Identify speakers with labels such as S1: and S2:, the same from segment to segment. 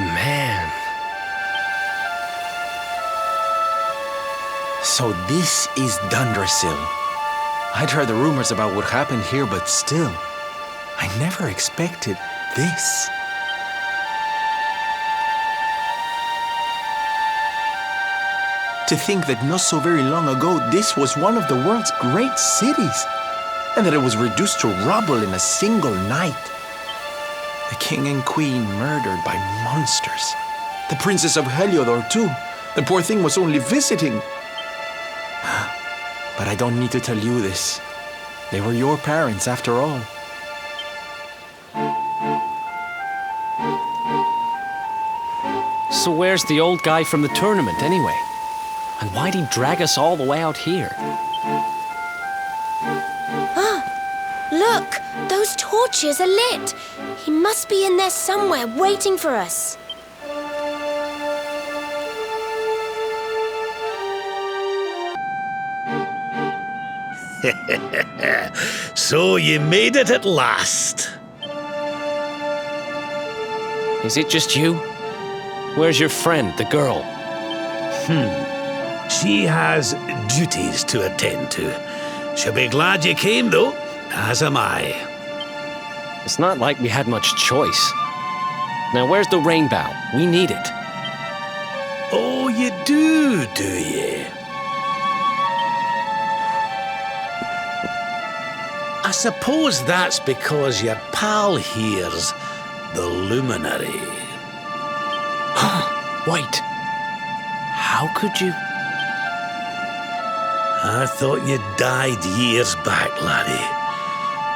S1: Man. So this is Dundrasil. I'd heard the rumors about what happened here, but still, I never expected this. To think that not so very long ago, this was one of the world's great cities, and that it was reduced to rubble in a single night. The king and queen murdered by monsters. The princess of Heliodor, too. The poor thing was only visiting. But I don't need to tell you this. They were your parents, after all.
S2: So where's the old guy from the tournament, anyway? And why'd he drag us all the way out here?
S3: Look! Those torches are lit! He must be in there somewhere, waiting for us.
S4: So you made it at last.
S2: Is it just you? Where's your friend, the girl?
S4: She has duties to attend to. She'll be glad you came, though, as am I.
S2: It's not like we had much choice. Now, where's the rainbow? We need it.
S4: Oh, you do you? I suppose that's because your pal here's the luminary.
S2: Wait. How could you?
S4: I thought you died years back, laddie.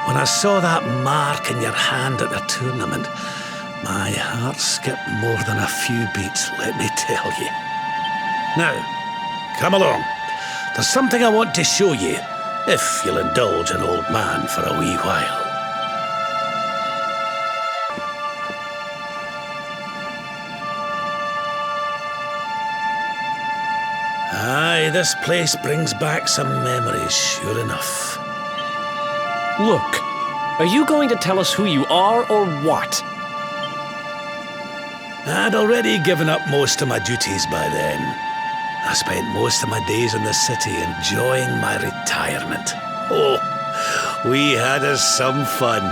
S4: When I saw that mark in your hand at the tournament, my heart skipped more than a few beats, let me tell you. Now, come along. There's something I want to show you, if you'll indulge an old man for a wee while. Aye, this place brings back some memories, sure enough.
S2: Look, are you going to tell us who you are or what?
S4: I'd already given up most of my duties by then. I spent most of my days in the city enjoying my retirement. Oh, we had us some fun.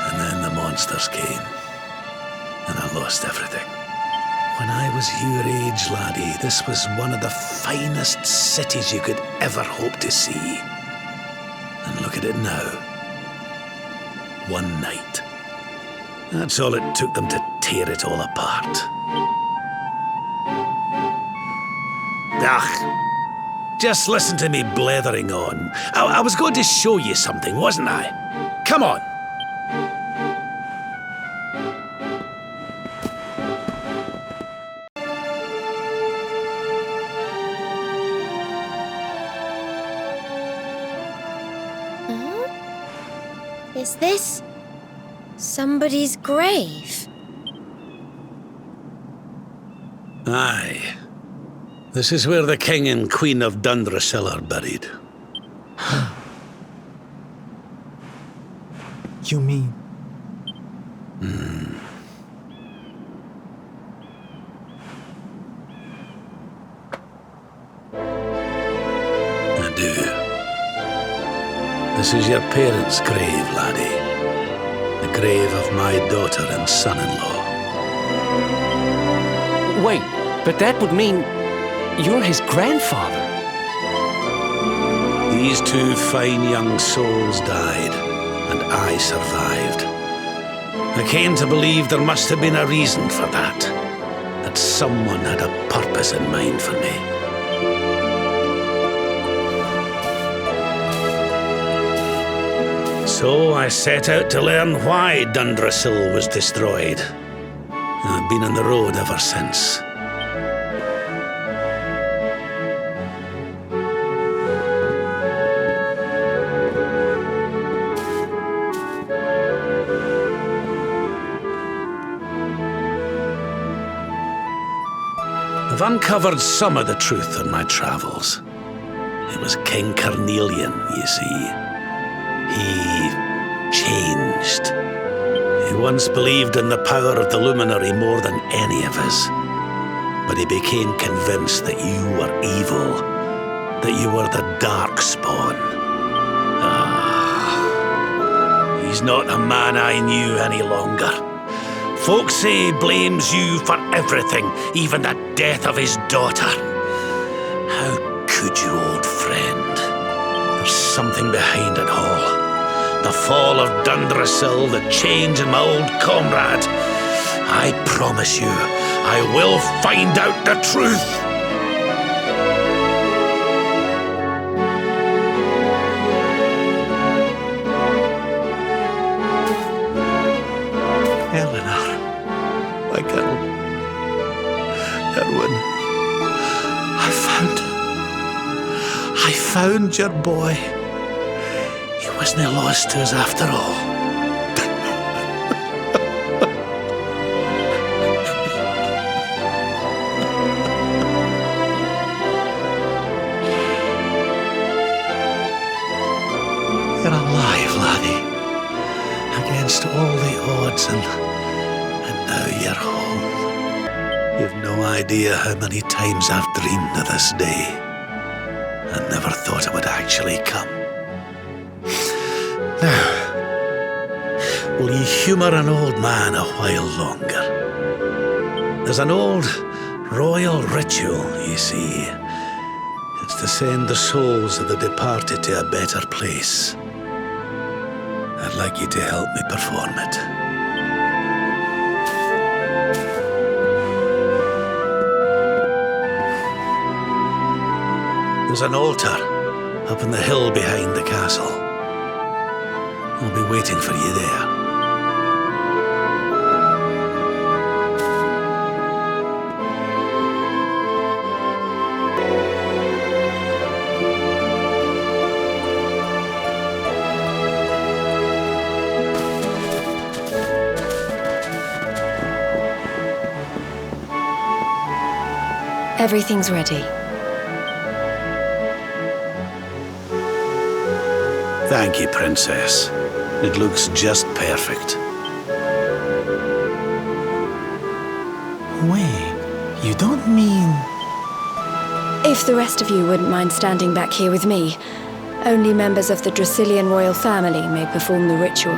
S4: And then the monsters came, and I lost everything. When I was your age, laddie, this was one of the finest cities you could ever hope to see. And look at it now. One night. That's all it took them to tear it all apart. Just listen to me blethering on. I was going to show you something, wasn't I? Come on.
S3: Is this somebody's grave?
S4: Aye. This is where the king and queen of Dundrasil are buried.
S1: You mean?
S4: I do. This is your parents' grave, laddie. The grave of my daughter and son-in-law.
S2: Wait, but that would mean you're his grandfather.
S4: These two fine young souls died, and I survived. I came to believe there must have been a reason for that someone had a purpose in mind for me. So I set out to learn why Dundrasil was destroyed. I've been on the road ever since. I've uncovered some of the truth on my travels. It was King Carnelian, you see. He changed. He once believed in the power of the luminary more than any of us. But he became convinced that you were evil, that you were the darkspawn. He's not the man I knew any longer. Folks say he blames you for everything, even the death of his daughter. How could you, old friend? There's something behind it all. The fall of Dundrasil, the change in my old comrade. I promise you, I will find out the truth.
S1: Eleanor, my girl. Erwin, I found your boy.
S4: He wasn't lost to us after all.
S1: You're alive, laddie. Against all the odds, and now you're home.
S4: You've no idea how many times I've dreamed of this day. I never thought it would actually come. Now, will you humour an old man a while longer? There's an old royal ritual, you see. It's to send the souls of the departed to a better place. I'd like you to help me perform it. There's an altar up on the hill behind the castle. I'll be waiting for you there.
S3: Everything's ready.
S4: Thank you, Princess. It looks just perfect.
S1: Wait, you don't mean...
S5: If the rest of you wouldn't mind standing back here with me, only members of the Dracilian royal family may perform the ritual.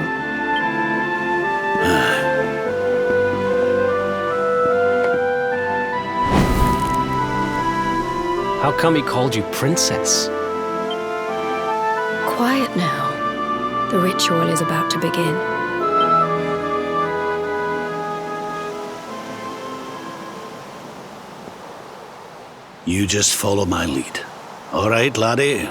S2: How come he called you princess?
S5: Quiet now. The ritual is about to begin.
S4: You just follow my lead. All right, laddie?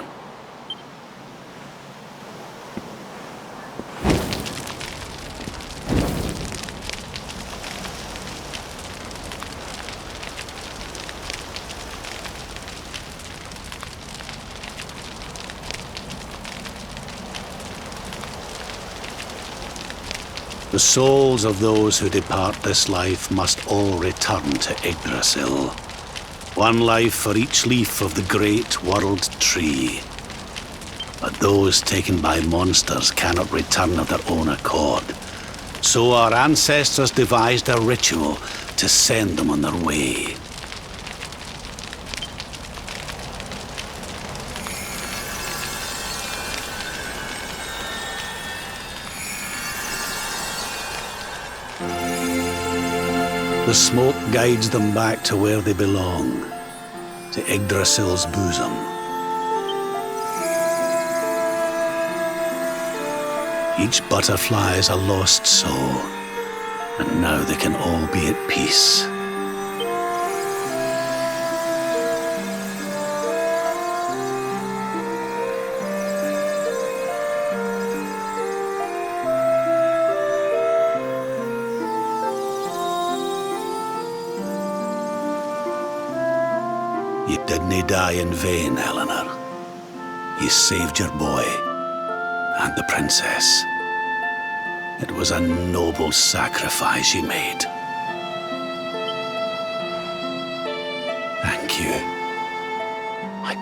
S4: The souls of those who depart this life must all return to Yggdrasil. One life for each leaf of the great world tree. But those taken by monsters cannot return of their own accord. So our ancestors devised a ritual to send them on their way. The smoke guides them back to where they belong, to Yggdrasil's bosom. Each butterfly is a lost soul, and now they can all be at peace. You didn't die in vain, Eleanor. You saved your boy and the princess. It was a noble sacrifice you made. Thank you, my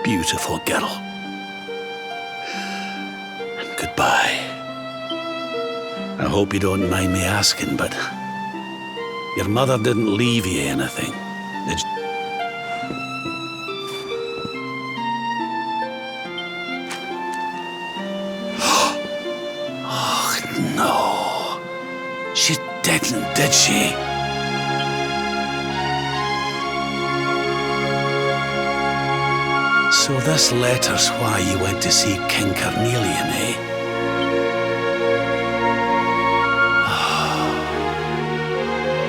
S4: beautiful girl. And goodbye. I hope you don't mind me asking, but your mother didn't leave you anything, did she? Oh, no. She didn't, did she? So this letter's why you went to see King Carnelian, eh?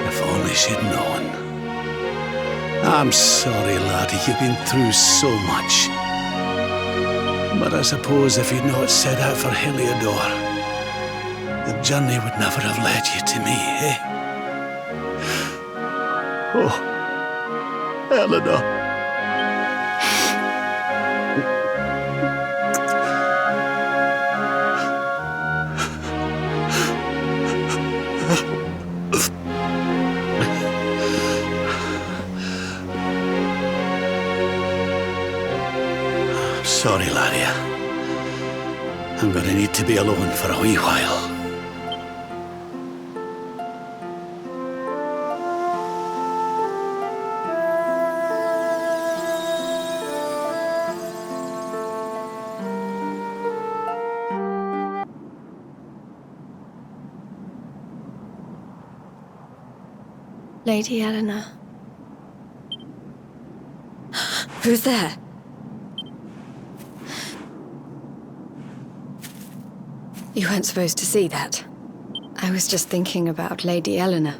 S4: If only she'd known. I'm sorry, laddie, you've been through so much. But I suppose if you'd not set out for Heliodor, the journey would never have led you to me, eh? Oh, Eleanor. Sorry, laddie. I'm gonna need to be alone for a wee while.
S5: Lady Eleanor. Who's there? You weren't supposed to see that. I was just thinking about Lady Eleanor.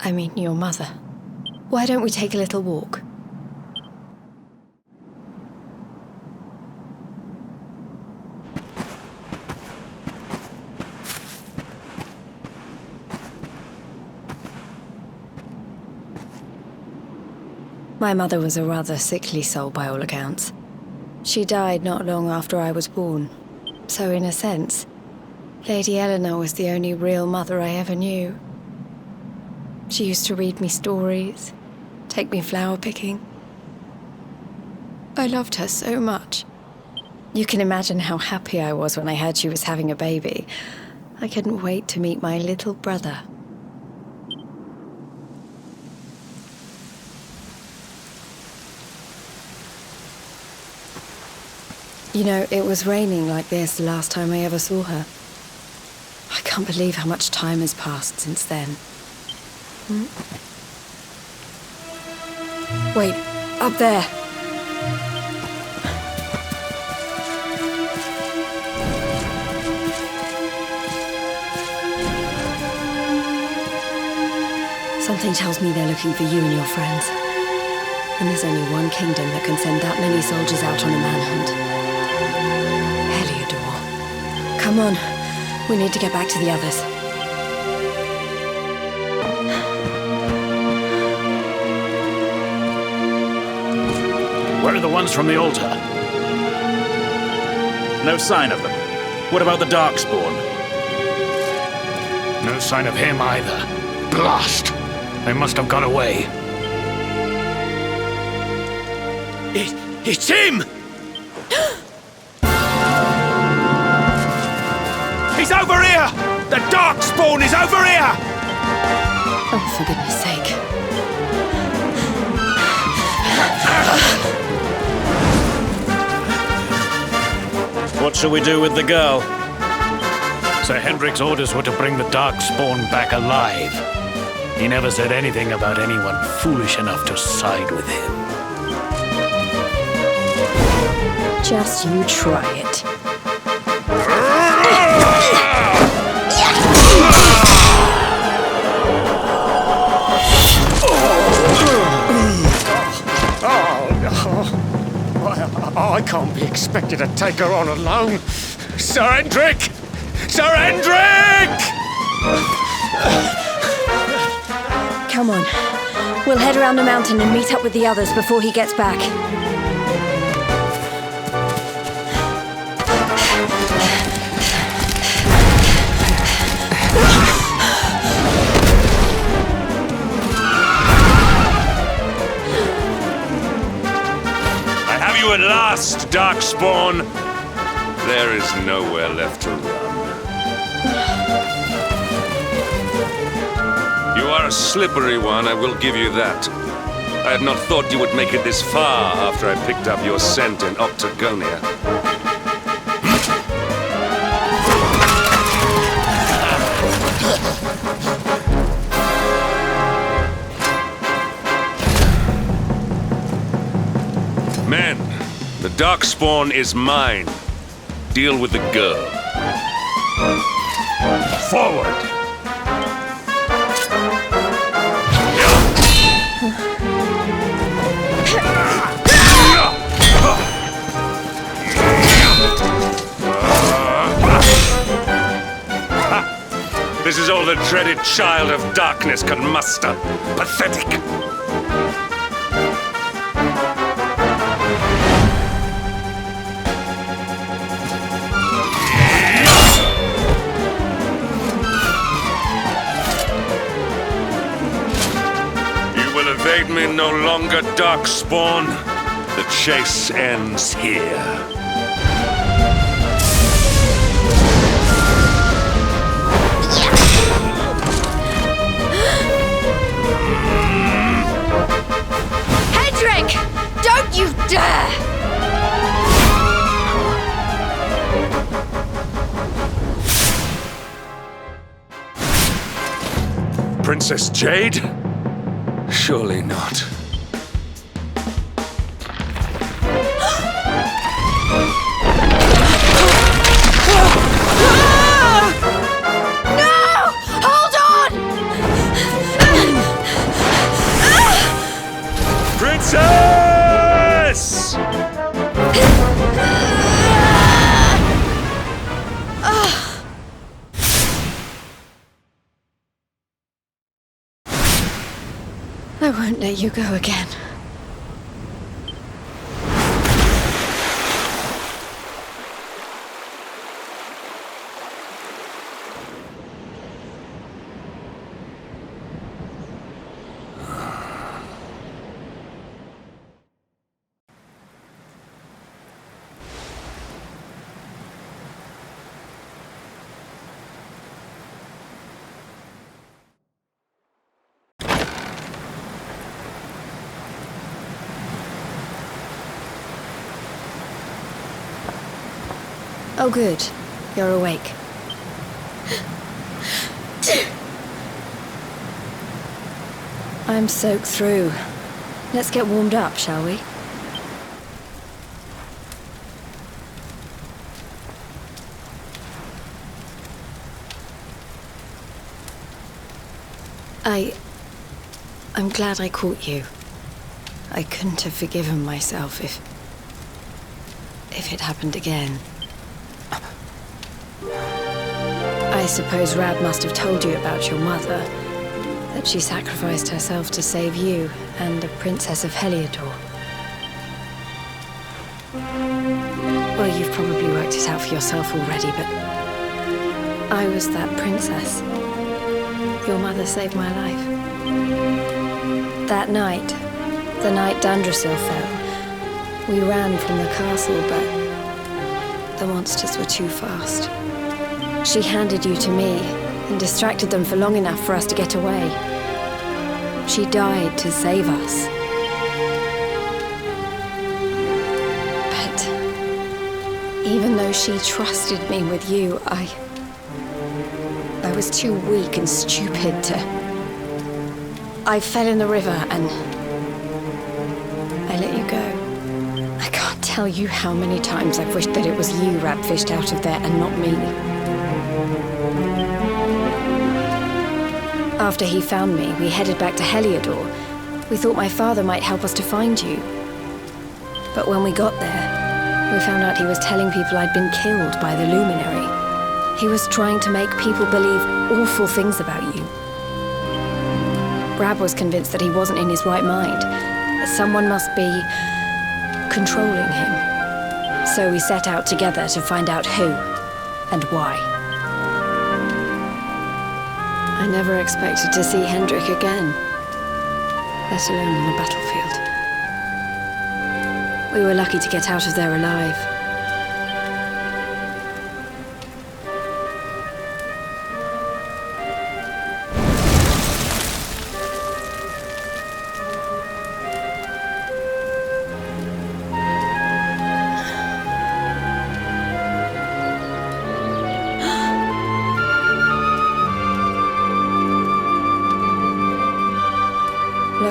S5: I mean, your mother. Why don't we take a little walk? My mother was a rather sickly soul by all accounts. She died not long after I was born. So in a sense, Lady Eleanor was the only real mother I ever knew. She used to read me stories, take me flower picking. I loved her so much. You can imagine how happy I was when I heard she was having a baby. I couldn't wait to meet my little brother. You know, it was raining like this the last time I ever saw her. I can't believe how much time has passed since then. Wait, up there. Something tells me they're looking for you and your friends. And there's only one kingdom that can send that many soldiers out on a manhunt. Heliodor. Come on, we need to get back to the others.
S6: Where are the ones from the altar? No sign of them. What about the Darkspawn?
S7: No sign of him either. Blast! They must have gone away.
S4: It's him!
S6: He's over here! The Darkspawn is over here!
S5: Oh, for goodness sake.
S2: What shall we do with the girl?
S7: Sir Hendrik's orders were to bring the Darkspawn back alive. He never said anything about anyone foolish enough to side with him.
S5: Just you try it.
S7: I can't be expected to take her on alone. Sir Hendrik! Sir Hendrik!
S5: Come on. We'll head around the mountain and meet up with the others before he gets back.
S6: I have you at last, Darkspawn.
S8: There is nowhere left to run. You are a slippery one, I will give you that. I had not thought you would make it this far after I picked up your scent in Octagonia. Men, the Darkspawn is mine. Deal with the girl. Forward! This is all the dreaded child of darkness can muster. Pathetic! You will evade me no longer, Darkspawn. The chase ends here.
S3: Don't you dare!
S8: Princess Jade? Surely not.
S3: No! Hold on!
S8: Princess!
S5: I won't let you go again. Oh, good. You're awake. I'm soaked through. Let's get warmed up, shall we? I'm glad I caught you. I couldn't have forgiven myself if it happened again. I suppose Rab must have told you about your mother, that she sacrificed herself to save you and the Princess of Heliodor. Well, you've probably worked it out for yourself already, but I was that princess. Your mother saved my life. That night, the night Dandrasil fell, we ran from the castle, but the monsters were too fast. She handed you to me and distracted them for long enough for us to get away. She died to save us. But even though she trusted me with you, I was too weak and stupid to... I fell in the river and I let you go. I can't tell you how many times I've wished that it was you Rab fished out of there and not me. After he found me, we headed back to Heliodor. We thought my father might help us to find you. But when we got there, we found out he was telling people I'd been killed by the Luminary. He was trying to make people believe awful things about you. Rab was convinced that he wasn't in his right mind, that someone must be controlling him. So we set out together to find out who and why. I never expected to see Hendrik again, let alone on the battlefield. We were lucky to get out of there alive.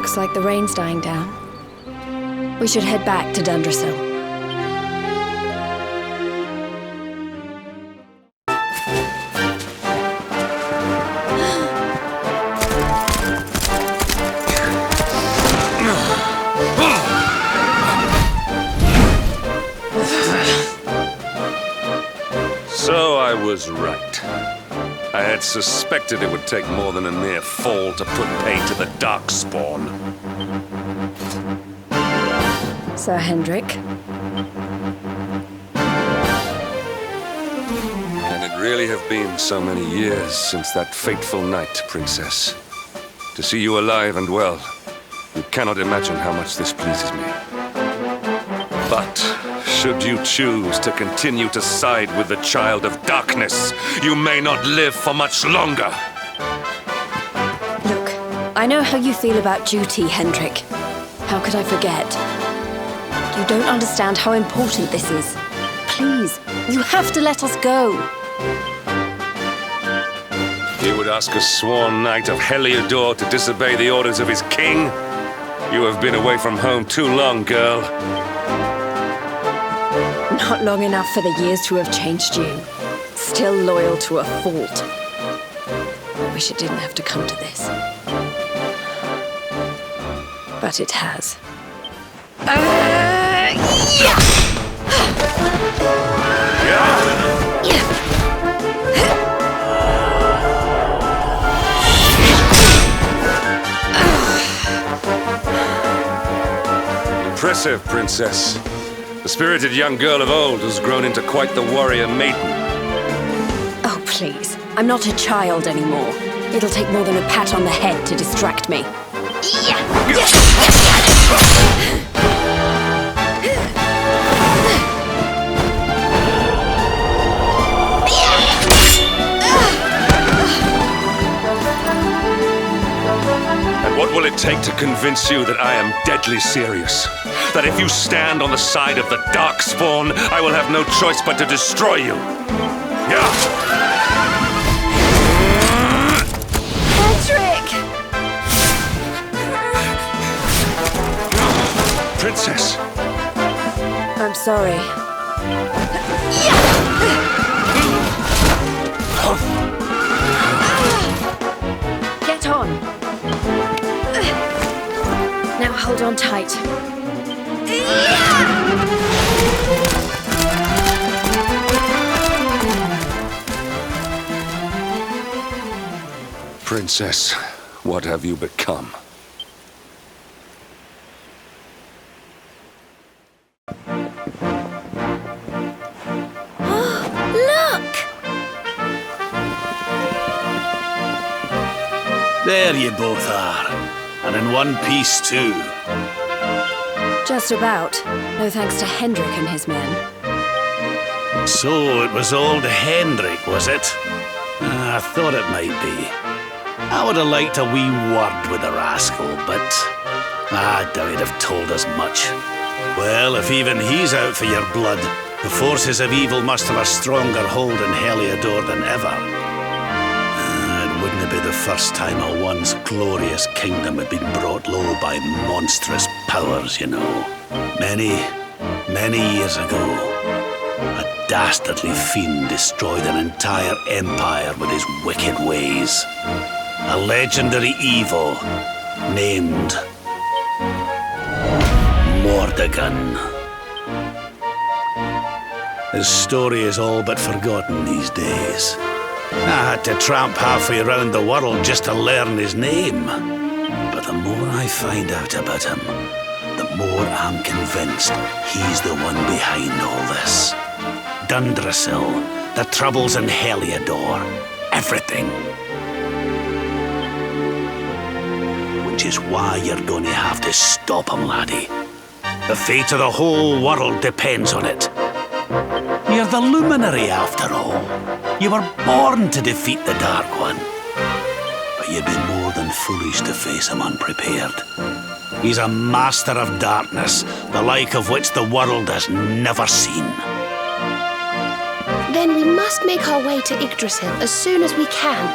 S5: Looks like the rain's dying down. We should head back to Dundrasil.
S8: So I was right. I had suspected it would take more than a mere fall to put pay to the Darkspawn.
S5: Sir Hendrik?
S8: Can it really have been so many years since that fateful night, Princess? To see you alive and well, you cannot imagine how much this pleases me. But should you choose to continue to side with the Child of Darkness, you may not live for much longer.
S5: Look, I know how you feel about duty, Hendrik. How could I forget? You don't understand how important this is. Please, you have to let us go.
S8: You would ask a sworn knight of Heliodor to disobey the orders of his king? You have been away from home too long, girl.
S5: Not long enough for the years to have changed you. Still loyal to a fault. I wish it didn't have to come to this. But it has.
S8: Impressive, Princess. The spirited young girl of old has grown into quite the warrior maiden.
S5: Oh, please. I'm not a child anymore. It'll take more than a pat on the head to distract me.
S8: And what will it take to convince you that I am deadly serious? That if you stand on the side of the Darkspawn, I will have no choice but to destroy you.
S5: Patrick!
S8: Princess!
S5: I'm sorry. Get on. Now hold on tight.
S8: Princess, what have you become?
S3: Look!
S4: There you both are. And in one piece, too.
S5: Just about. No thanks to Hendrik and his men.
S4: So it was old Hendrik, was it? I thought it might be. I would have liked a wee word with the rascal, but I doubt he'd have told us much. Well, if even he's out for your blood, the forces of evil must have a stronger hold in Heliodor than ever. It wouldn't be the first time a once glorious kingdom had been brought low by monstrous powers, you know. Many years ago, a dastardly fiend destroyed an entire empire with his wicked ways. A legendary evil named Mordegon. His story is all but forgotten these days. I had to tramp halfway around the world just to learn his name. But the more I find out about him, the more I'm convinced he's the one behind all this. Dundrasil, the troubles in Heliodor, everything. Which is why you're going to have to stop him, laddie. The fate of the whole world depends on it. You're the luminary, after all. You were born to defeat the Dark One. But you'd be more than foolish to face him unprepared. He's a master of darkness, the like of which the world has never seen.
S3: Then we must make our way to Yggdrasil as soon as we can.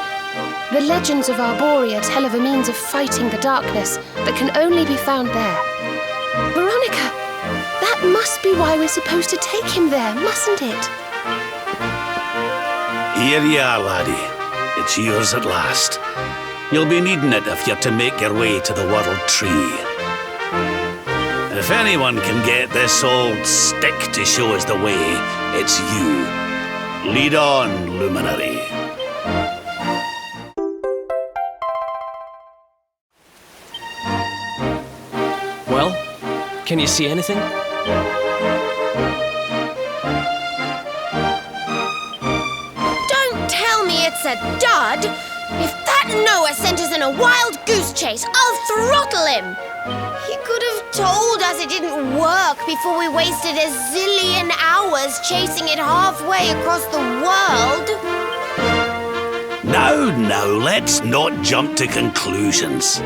S9: The legends of Arborea tell of a means of fighting the darkness that can only be found there. Veronica, that must be why we're supposed to take him there, mustn't it?
S4: Here you are, laddie. It's yours at last. You'll be needing it if you're to make your way to the World Tree. And if anyone can get this old stick to show us the way, it's you. Lead on, Luminary.
S2: Well, can you see anything?
S3: Don't tell me it's a dud! If that Noah sent us in a wild goose chase, I'll throttle him! He could have told us it didn't work before we wasted a zillion hours chasing it halfway across the world.
S4: Now, let's not jump to conclusions.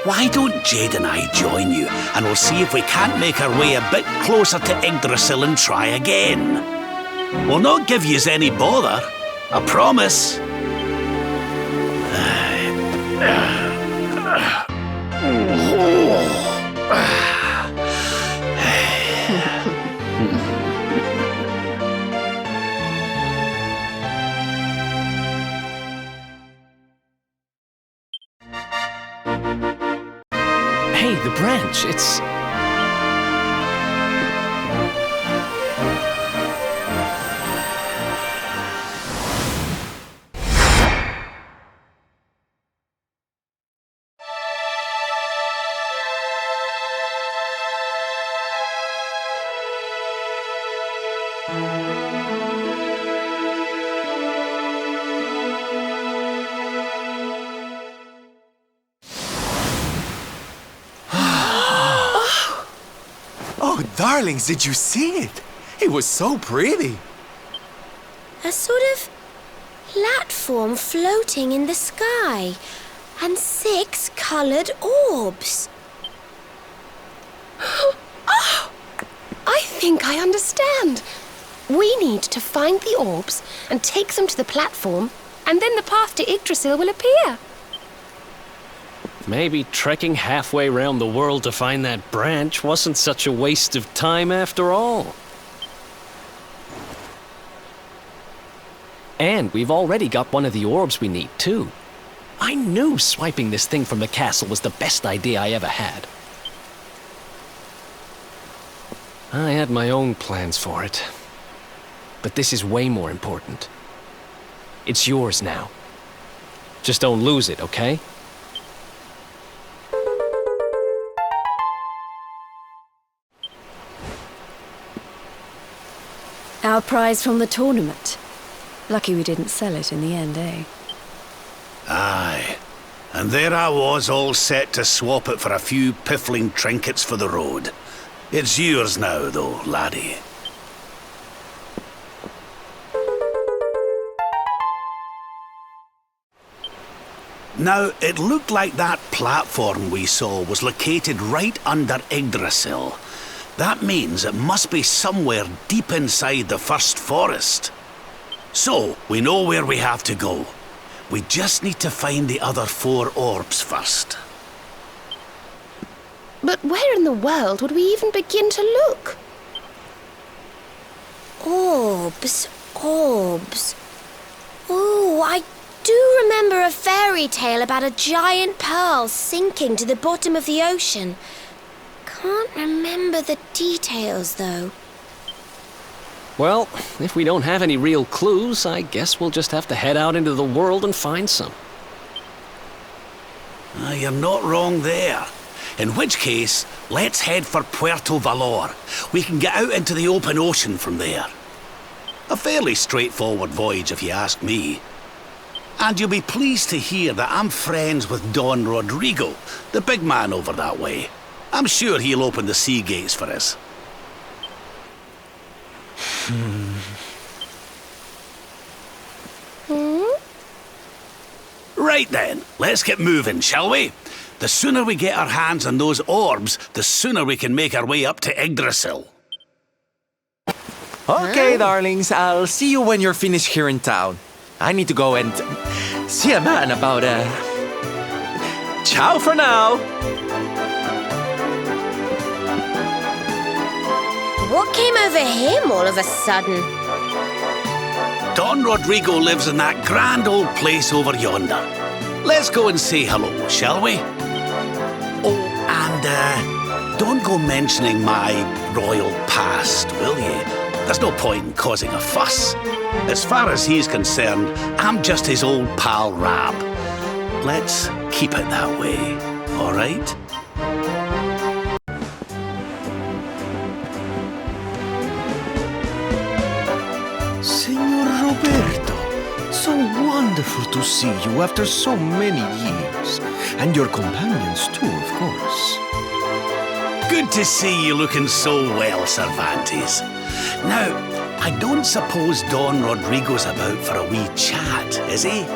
S4: Why don't Jade and I join you, and we'll see if we can't make our way a bit closer to Yggdrasil and try again. We'll not give yous any bother, I promise.
S2: Hey, the branch, it's...
S1: Oh, darlings, did you see it? It was so pretty.
S3: A sort of platform floating in the sky, and 6 coloured orbs.
S9: Oh! I think I understand. We need to find the orbs and take them to the platform, and then the path to Yggdrasil will appear.
S2: Maybe trekking halfway around the world to find that branch wasn't such a waste of time after all. And we've already got one of the orbs we need, too. I knew swiping this thing from the castle was the best idea I ever had. I had my own plans for it. But this is way more important. It's yours now. Just don't lose it, okay?
S5: Our prize from the tournament. Lucky we didn't sell it in the end, eh?
S4: Aye. And there I was, all set to swap it for a few piffling trinkets for the road. It's yours now, though, laddie. Now, it looked like that platform we saw was located right under Yggdrasil. That means it must be somewhere deep inside the first forest. So, we know where we have to go. We just need to find the other 4 orbs first.
S9: But where in the world would we even begin to look?
S3: Orbs, orbs. Oh, I do remember a fairy tale about a giant pearl sinking to the bottom of the ocean. Can't remember the details, though.
S2: Well, if we don't have any real clues, I guess we'll just have to head out into the world and find some.
S4: You're not wrong there. In which case, let's head for Puerto Valor. We can get out into the open ocean from there. A fairly straightforward voyage, if you ask me. And you'll be pleased to hear that I'm friends with Don Rodrigo, the big man over that way. I'm sure he'll open the sea gates for us. Right then, let's get moving, shall we? The sooner we get our hands on those orbs, the sooner we can make our way up to Yggdrasil.
S1: Okay, darlings, I'll see you when you're finished here in town. I need to go and See a man about ciao for now.
S3: What came over him all of a sudden?
S4: Don Rodrigo lives in that grand old place over yonder. Let's go and say hello, shall we? Oh, and don't go mentioning my royal past, will you? There's no point in causing a fuss. As far as he's concerned, I'm just his old pal Rab. Let's keep it that way, all right?
S1: Senor Roberto, so wonderful to see you after so many years. And your companions too, of course.
S4: Good to see you looking so well, Cervantes. Now, I don't suppose Don Rodrigo's about for a wee chat, is he?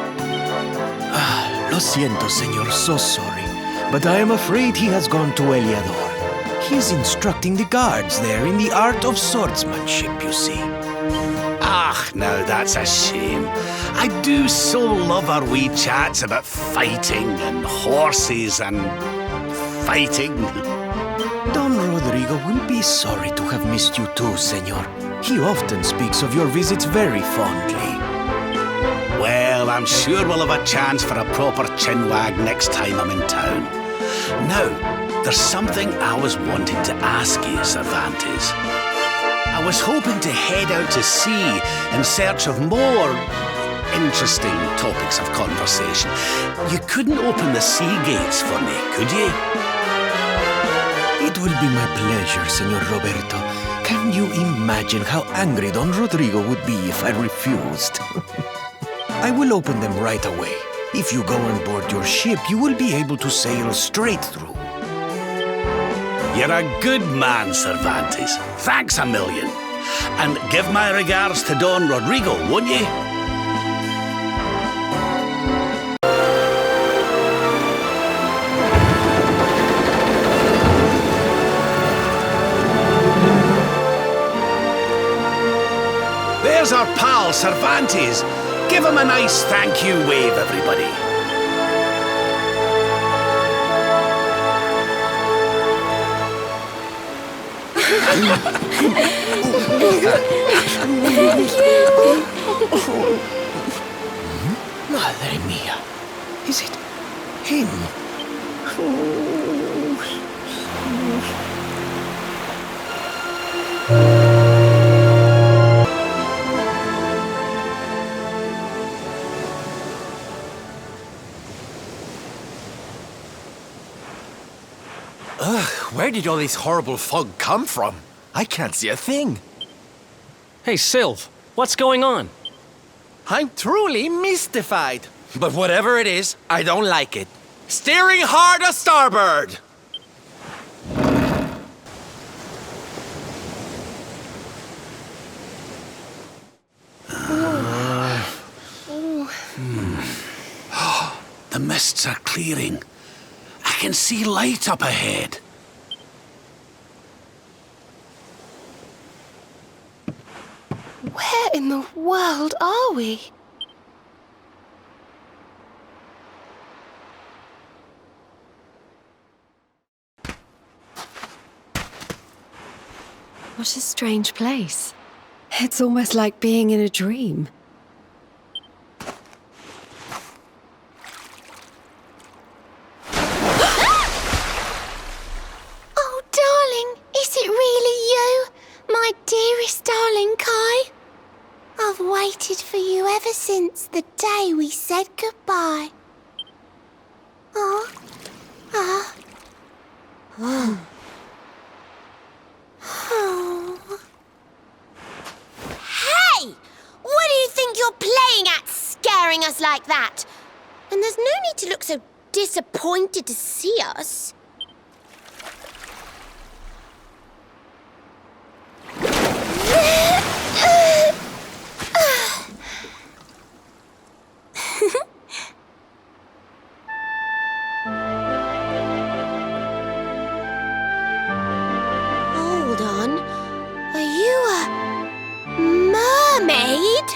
S1: Lo siento, senor, so sorry. But I am afraid he has gone to Eliador. He is instructing the guards there in the art of swordsmanship, you see.
S4: Ah, now that's a shame. I do so love our wee chats about fighting and horses and fighting.
S1: Don Rodrigo will be sorry to have missed you too, senor. He often speaks of your visits very fondly.
S4: Well, I'm sure we'll have a chance for a proper chinwag next time I'm in town. Now, there's something I was wanting to ask you, Cervantes. I was hoping to head out to sea in search of more interesting topics of conversation. You couldn't open the sea gates for me, could you?
S1: It will be my pleasure, senor Roberto. Can you imagine how angry Don Rodrigo would be if I refused? I will open them right away. If you go on board your ship, you will be able to sail straight through.
S4: You're a good man, Cervantes. Thanks a million. And give my regards to Don Rodrigo, won't you? There's our pal, Cervantes. Give him a nice thank you wave, everybody.
S1: Madre mia. Is it him? Ugh, where did all this horrible fog come from? I can't see a thing.
S2: Hey, Sylv, what's going on?
S1: I'm truly mystified. But whatever it is, I don't like it. Steering hard a starboard!
S4: The mists are clearing. I can see light up ahead.
S9: Where in the world are we?
S5: What a strange place. It's almost like being in a dream.
S3: Oh, darling, is it really you? My dearest darling Kai? I've waited for you ever since the day we said goodbye. Oh. Hey! What do you think you're playing at, scaring us like that? And there's no need to look so disappointed to see us. Hold on. Are you a mermaid?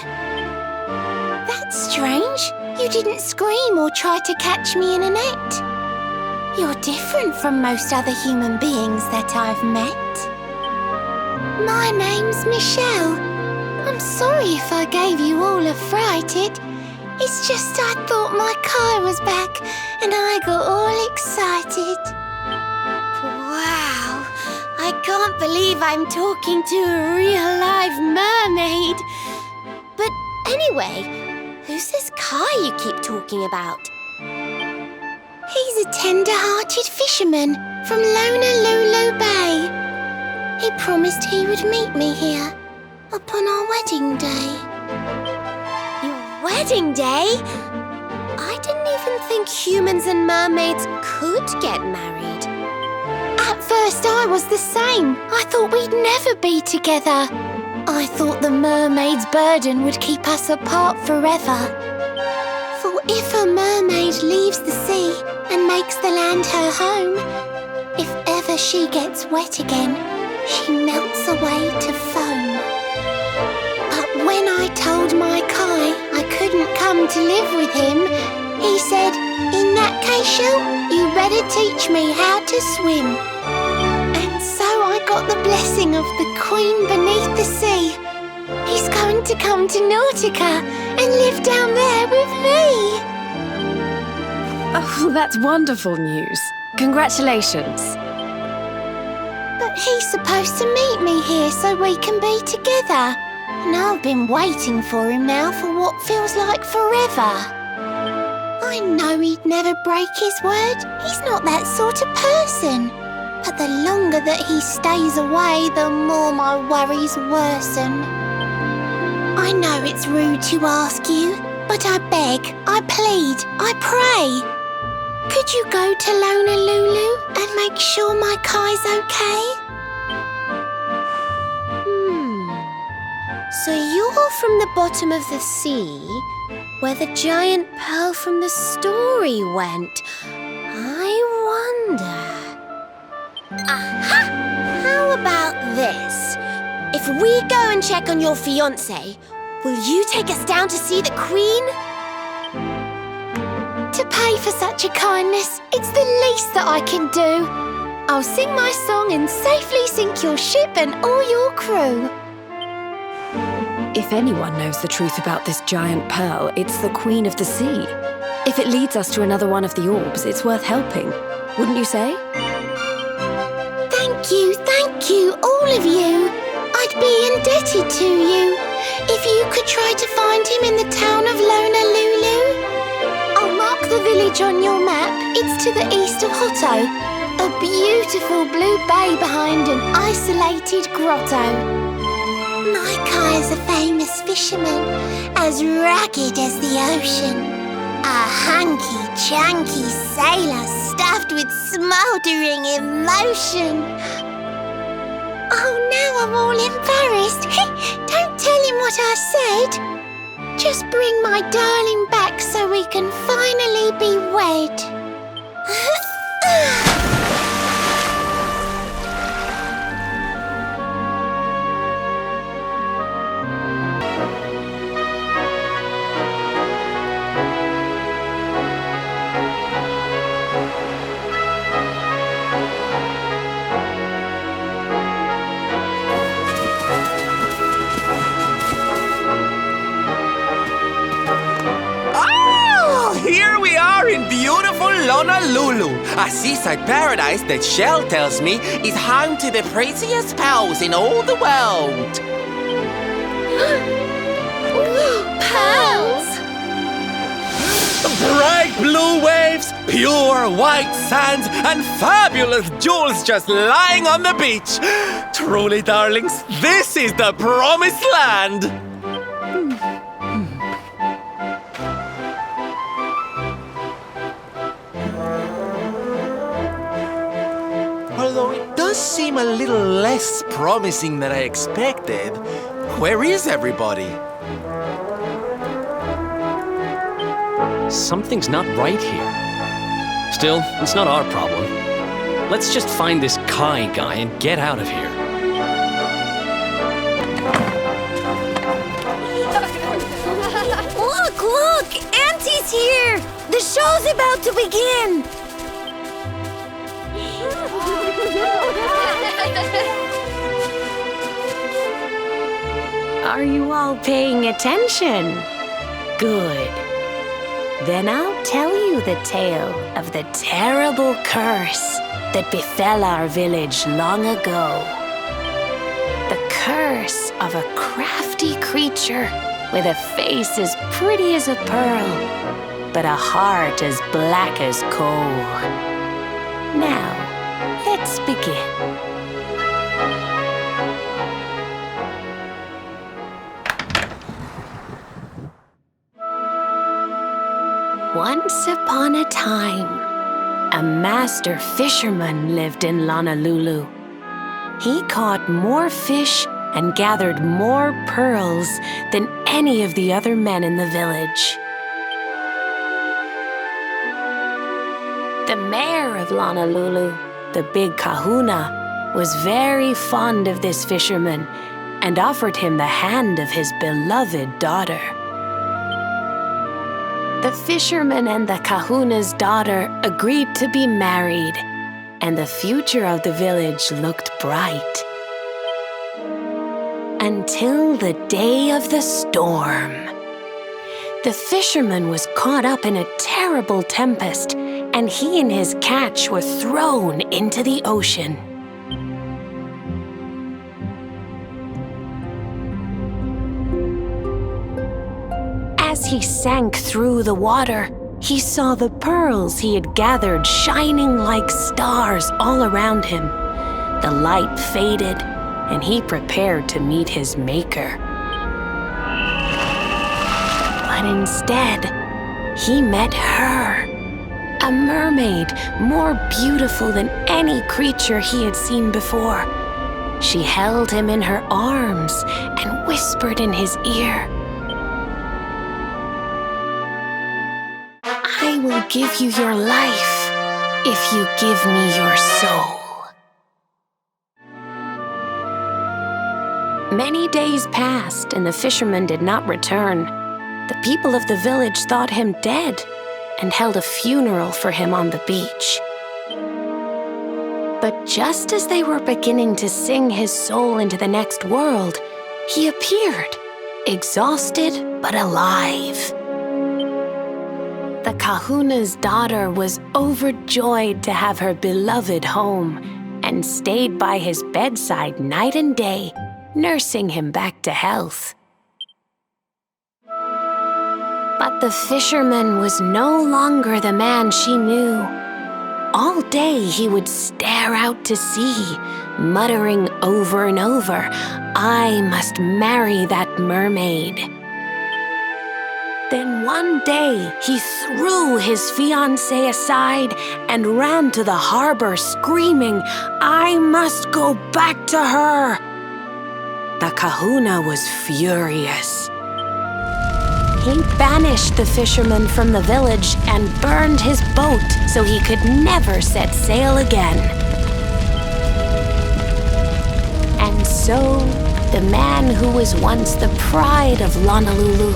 S3: That's strange. You You didn't scream or try to catch me in a net. You're different from most other human beings that I've met. My name's Michelle. I'm sorry if I gave you all a fright. It's just I thought my car was back and I got all excited. Wow, I can't believe I'm talking to a real live mermaid. But anyway, who's this Kai you keep talking about? He's a tender-hearted fisherman from Honolulu Bay. He promised he would meet me here upon our wedding day. Your wedding day? I didn't even think humans and mermaids could get married. At first I was the same. I thought we'd never be together. I thought the mermaid's burden would keep us apart forever. For if a mermaid leaves the sea and makes the land her home, if ever she gets wet again, she melts away to foam. But when I told my Kai I couldn't come to live with him, he said, "In that case, Shell, you better teach me how to swim." And so I got the blessing of the Queen beneath the sea. He's going to come to Nautica and live down there with me.
S5: Oh, that's wonderful news. Congratulations.
S3: But he's supposed to meet me here so we can be together. And I've been waiting for him now for what feels like forever. I know he'd never break his word. He's not that sort of person. But the longer that he stays away, the more my worries worsen. I know it's rude to ask you, but I beg, I plead, I pray. Could you go to Honolulu and make sure my Kai's okay? So you're from the bottom of the sea, where the giant pearl from the story went. I wonder... Aha! How about this? If we go and check on your fiancé, will you take us down to see the Queen? To pay for such a kindness, it's the least that I can do. I'll sing my song and safely sink your ship and all your crew.
S5: If anyone knows the truth about this giant pearl, it's the Queen of the Sea. If it leads us to another one of the orbs, it's worth helping. Wouldn't you say?
S3: Thank you, all of you. I'd be indebted to you. If you could try to find him in the town of Honolulu. I'll mark the village on your map. It's to the east of Hotto. A beautiful blue bay behind an isolated grotto. My Kai is a famous fisherman, as rugged as the ocean. A hanky-chanky sailor stuffed with smouldering emotion. Oh, now I'm all embarrassed. Don't tell him what I said. Just bring my darling back so we can finally be wed.
S1: Here we are in beautiful Honolulu, a seaside paradise that Shell tells me is home to the prettiest pearls in all the world.
S3: Pearls!
S1: Bright blue waves, pure white sands, and fabulous jewels just lying on the beach. Truly, darlings, this is the promised land. Although it does seem a little less promising than I expected. Where is everybody?
S2: Something's not right here. Still, it's not our problem. Let's just find this Kai guy and get out of here.
S3: Look! Auntie's here! about to begin!
S10: Are you all paying attention? Good. Then I'll tell you the tale of the terrible curse that befell our village long ago. The curse of a crafty creature with a face as pretty as a pearl, but a heart as black as coal. Now, let's begin. Once upon a time, a master fisherman lived in Honolulu. He caught more fish and gathered more pearls than any of the other men in the village. The mayor of Honolulu, the big kahuna, was very fond of this fisherman and offered him the hand of his beloved daughter. The fisherman and the kahuna's daughter agreed to be married, and the future of the village looked bright. Until the day of the storm. The fisherman was caught up in a terrible tempest, and he and his catch were thrown into the ocean. As he sank through the water, he saw the pearls he had gathered shining like stars all around him. The light faded, and he prepared to meet his maker. But instead, he met her, a mermaid more beautiful than any creature he had seen before. She held him in her arms and whispered in his ear, "I will give you your life if you give me your soul." Many days passed, and the fisherman did not return. The people of the village thought him dead and held a funeral for him on the beach. But just as they were beginning to sing his soul into the next world, he appeared, exhausted but alive. The kahuna's daughter was overjoyed to have her beloved home and stayed by his bedside night and day, nursing him back to health. But the fisherman was no longer the man she knew. All day he would stare out to sea, muttering over and over, "I must marry that mermaid." Then one day he threw his fiancée aside and ran to the harbor screaming, "I must go back to her." The kahuna was furious. He banished the fisherman from the village and burned his boat so he could never set sail again. And so, the man who was once the pride of Honolulu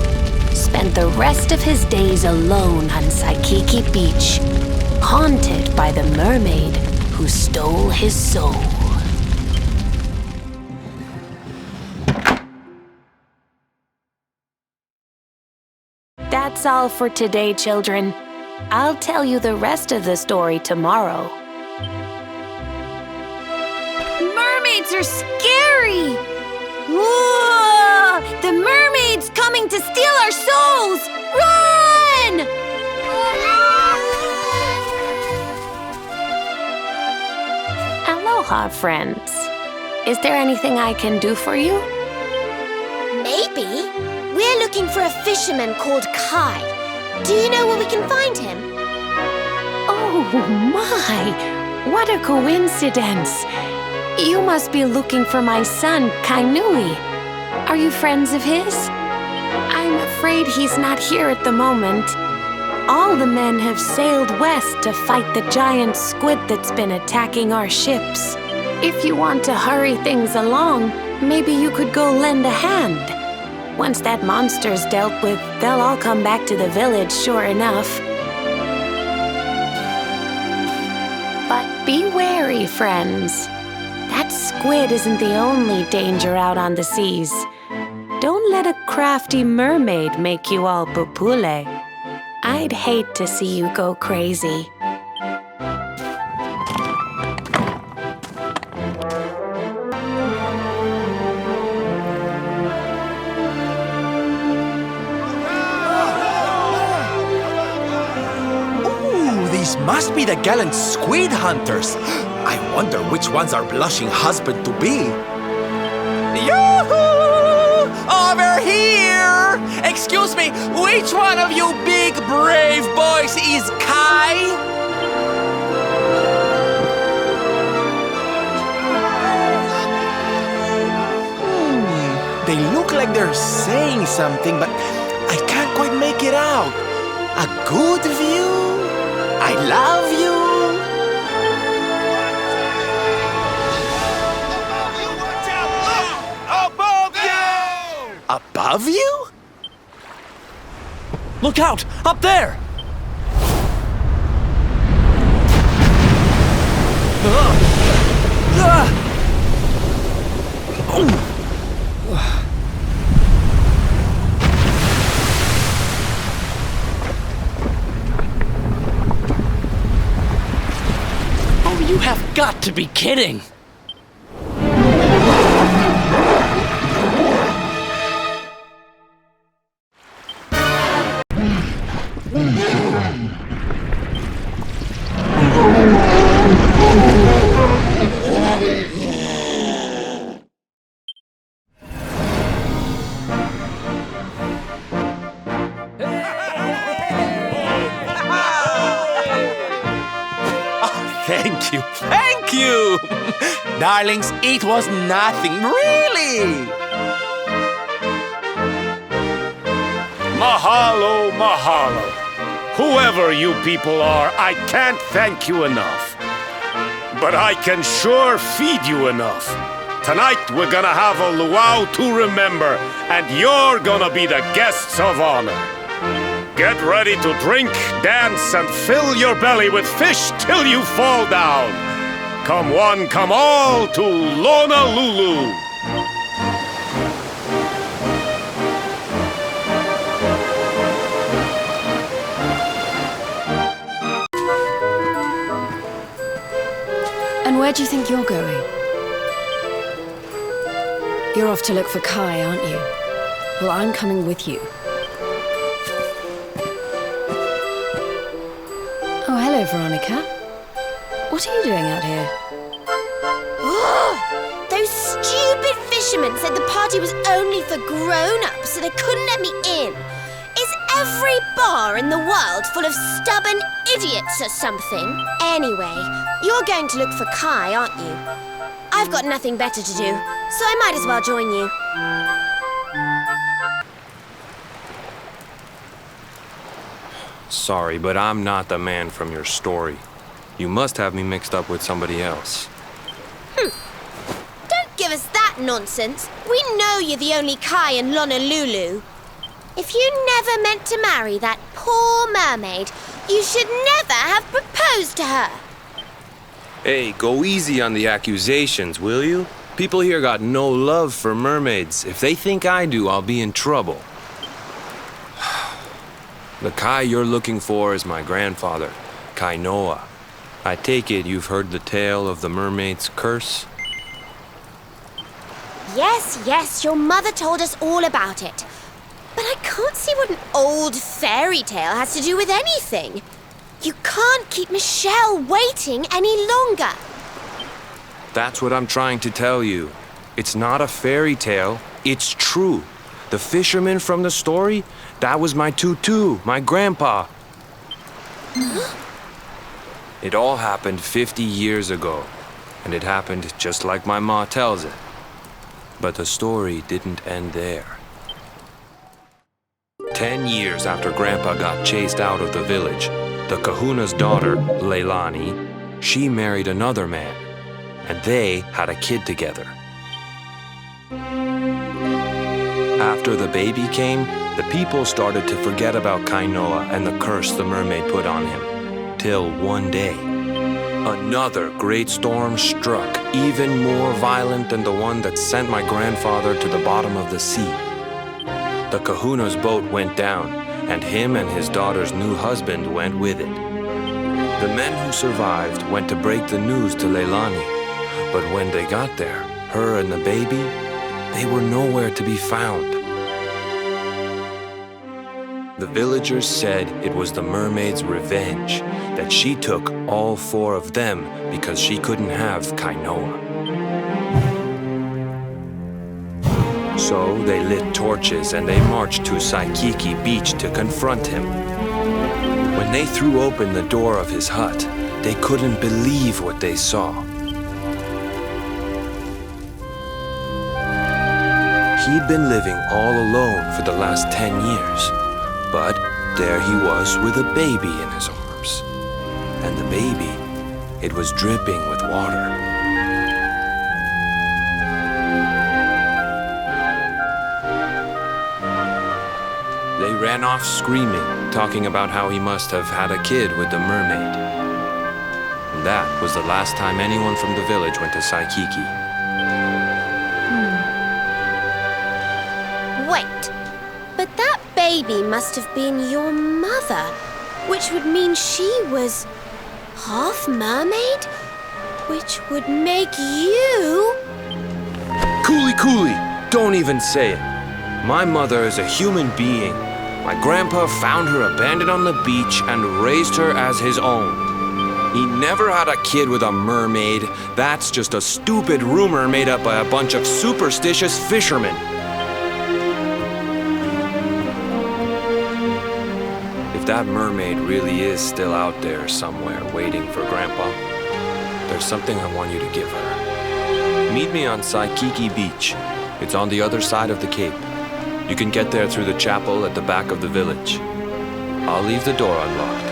S10: spent the rest of his days alone on Saikiki Beach, haunted by the mermaid who stole his soul. That's all for today, children. I'll tell you the rest of the story tomorrow.
S3: Mermaids are scary! Whoa! The mermaid's coming to steal our souls! Run!
S10: Aloha, friends. Is there anything I can do for you?
S3: Maybe. We're looking for a fisherman called Kai. Do you know where we can find him?
S10: Oh my! What a coincidence! You must be looking for my son, Kainui. Are you friends of his? I'm afraid he's not here at the moment. All the men have sailed west to fight the giant squid that's been attacking our ships. If you want to hurry things along, maybe you could go lend a hand. Once that monster's dealt with, they'll all come back to the village, sure enough. Be wary, friends. That squid isn't the only danger out on the seas. Don't let a crafty mermaid make you all pupule. I'd hate to see you go crazy.
S1: These must be the gallant squid hunters. I wonder which one's our blushing husband to be. Yoo-hoo! Over here! Excuse me, which one of you big brave boys is Kai? They look like they're saying something, but I can't quite make it out. A good view? I love you.
S6: Above you!
S1: Above you?
S2: Look out! Up there! You have got to be kidding!
S1: Thank you, thank you! Darlings, it was nothing, really!
S7: Mahalo, mahalo. Whoever you people are, I can't thank you enough. But I can sure feed you enough. Tonight we're gonna have a luau to remember, and you're gonna be the guests of honor. Get ready to drink, dance, and fill your belly with fish till you fall down. Come one, come all to Honolulu.
S5: And where do you think you're going? You're off to look for Kai, aren't you? Well, I'm coming with you. Oh, hello, Veronica. What are you doing out here?
S3: Oh, those stupid fishermen said the party was only for grown-ups, so they couldn't let me in. Is every bar in the world full of stubborn idiots or something? Anyway, you're going to look for Kai, aren't you? I've got nothing better to do, so I might as well join you.
S11: Sorry, but I'm not the man from your story. You must have me mixed up with somebody else.
S3: Don't give us that nonsense. We know you're the only Kai in Honolulu. If you never meant to marry that poor mermaid, you should never have proposed to her.
S11: Hey, go easy on the accusations, will you? People here got no love for mermaids. If they think I do, I'll be in trouble. The Kai you're looking for is my grandfather, Kainoa. I take it you've heard the tale of the mermaid's curse?
S3: Yes, your mother told us all about it. But I can't see what an old fairy tale has to do with anything. You can't keep Michelle waiting any longer.
S11: That's what I'm trying to tell you. It's not a fairy tale, it's true. The fisherman from the story, that was my tutu, my grandpa. It all happened 50 years ago, and it happened just like my ma tells it. But the story didn't end there. 10 years after Grandpa got chased out of the village, the kahuna's daughter, Leilani, she married another man, and they had a kid together. After the baby came, the people started to forget about Kainoa and the curse the mermaid put on him. Till one day, Another great storm struck, even more violent than the one that sent my grandfather to the bottom of the sea. The kahuna's boat went down, and him and his daughter's new husband went with it. The men who survived went to break the news to Leilani, but when they got there, her and the baby, they were nowhere to be found. The villagers said it was the mermaid's revenge, that she took all 4 of them because she couldn't have Kainoa. So they lit torches and they marched to Saikiki Beach to confront him. When they threw open the door of his hut, they couldn't believe what they saw. He'd been living all alone for the last 10 years, but there he was with a baby in his arms. And the baby, it was dripping with water. They ran off screaming, talking about how he must have had a kid with the mermaid. And that was the last time anyone from the village went to Saikiki.
S3: Wait, but that baby must have been your mother, which would mean she was half mermaid, which would make you...
S11: Cooley, don't even say it. My mother is a human being. My grandpa found her abandoned on the beach and raised her as his own. He never had a kid with a mermaid. That's just a stupid rumor made up by a bunch of superstitious fishermen. If that mermaid really is still out there somewhere waiting for Grandpa, there's something I want you to give her. Meet me on Saikiki Beach. It's on the other side of the cape. You can get there through the chapel at the back of the village. I'll leave the door unlocked.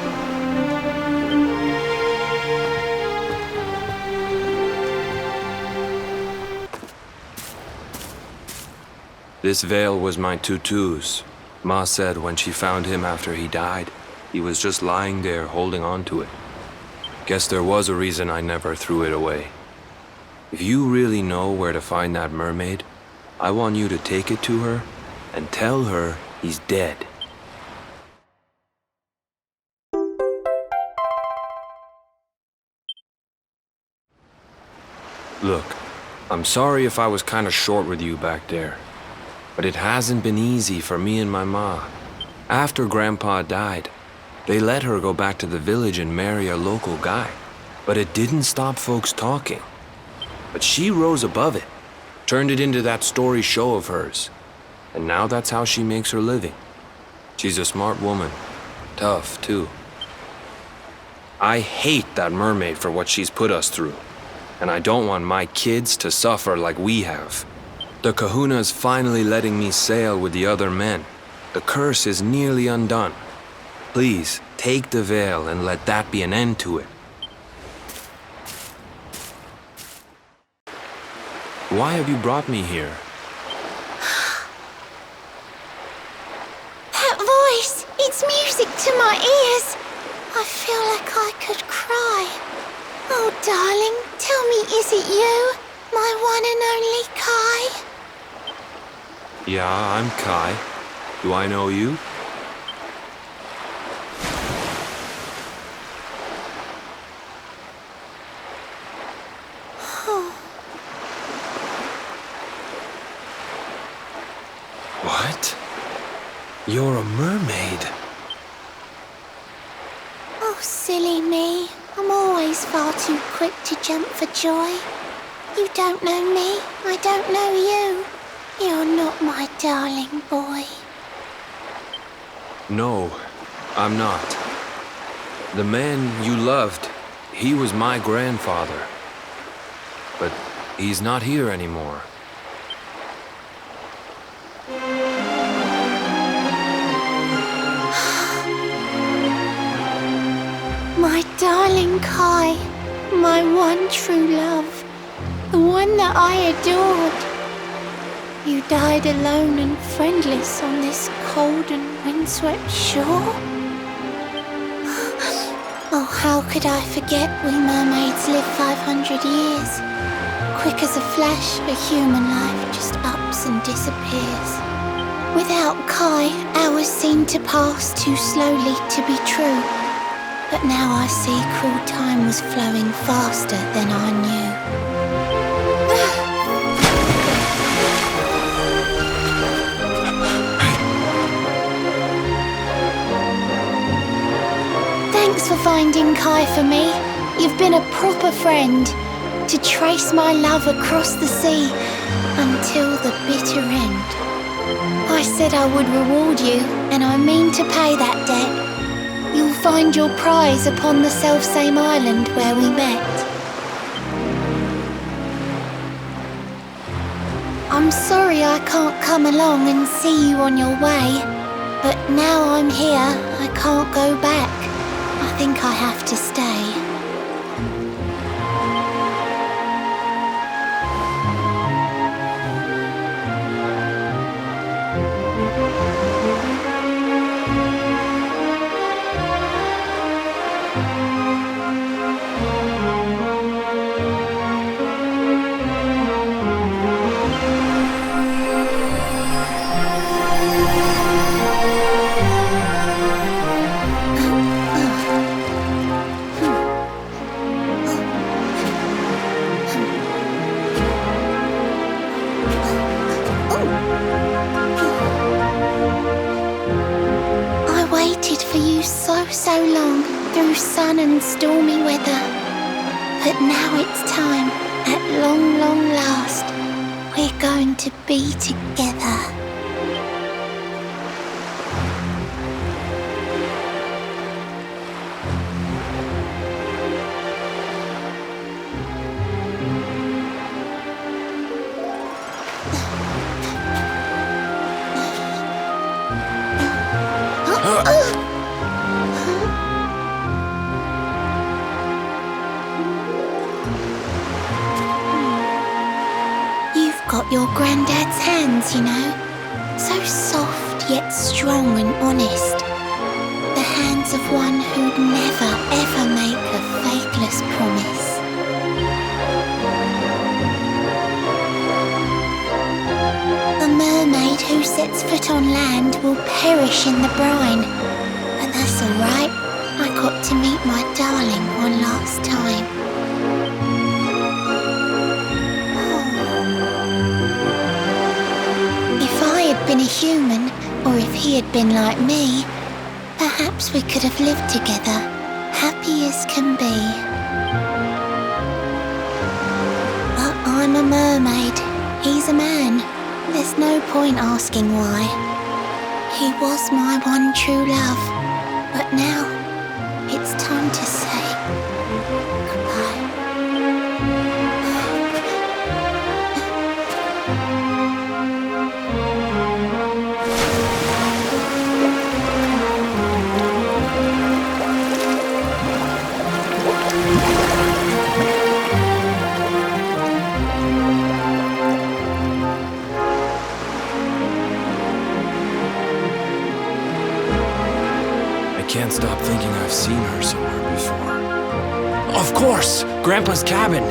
S11: This veil was my tutu's. Ma said when she found him after he died, he was just lying there holding on to it. Guess there was a reason I never threw it away. If you really know where to find that mermaid, I want you to take it to her and tell her he's dead. Look, I'm sorry if I was kind of short with you back there. But it hasn't been easy for me and my ma. After Grandpa died, they let her go back to the village and marry a local guy. But it didn't stop folks talking. But she rose above it, turned it into that story show of hers. And now that's how she makes her living. She's a smart woman. Tough, too. I hate that mermaid for what she's put us through. And I don't want my kids to suffer like we have. The kahuna's finally letting me sail with the other men. The curse is nearly undone. Please, take the veil and let that be an end to it. Why have you brought me here?
S3: That voice! It's music to my ears! I feel like I could cry. Oh, darling, tell me, is it you? My one and only Kai?
S11: Yeah, I'm Kai. Do I know you? What? You're a mermaid.
S3: Oh, silly me. I'm always far too quick to jump for joy. You don't know me, I don't know you. You're not my darling boy.
S11: No, I'm not. The man you loved, he was my grandfather. But he's not here anymore.
S3: My darling Kai, my one true love, the one that I adored. You died alone and friendless on this cold and windswept shore? Oh, how could I forget we mermaids live 500 years? Quick as a flash, a human life just ups and disappears. Without Kai, hours seem to pass too slowly to be true. But now I see cruel time was flowing faster than I knew. Thanks for finding Kai for me. You've been a proper friend. To trace my love across the sea until the bitter end. I said I would reward you, and I mean to pay that debt. You'll find your prize upon the selfsame island where we met. I'm sorry I can't come along and see you on your way, but now I'm here, I can't go back. I think I have to stay. So long through sun and stormy weather, but now it's time, at long, long last, we're going to be together. Got your granddad's hands, you know. So soft yet strong and honest. The hands of one who'd never ever make a faithless promise. A mermaid who sets foot on land will perish in the brine. But that's alright. I got to meet my darling one last time. Been a human, or if he had been like me, perhaps we could have lived together, happy as can be. But I'm a mermaid, he's a man, there's no point asking why. He was my one true love, but now it's time to say goodbye.
S11: I can't stop thinking I've seen her somewhere before. Of course! Grandpa's cabin!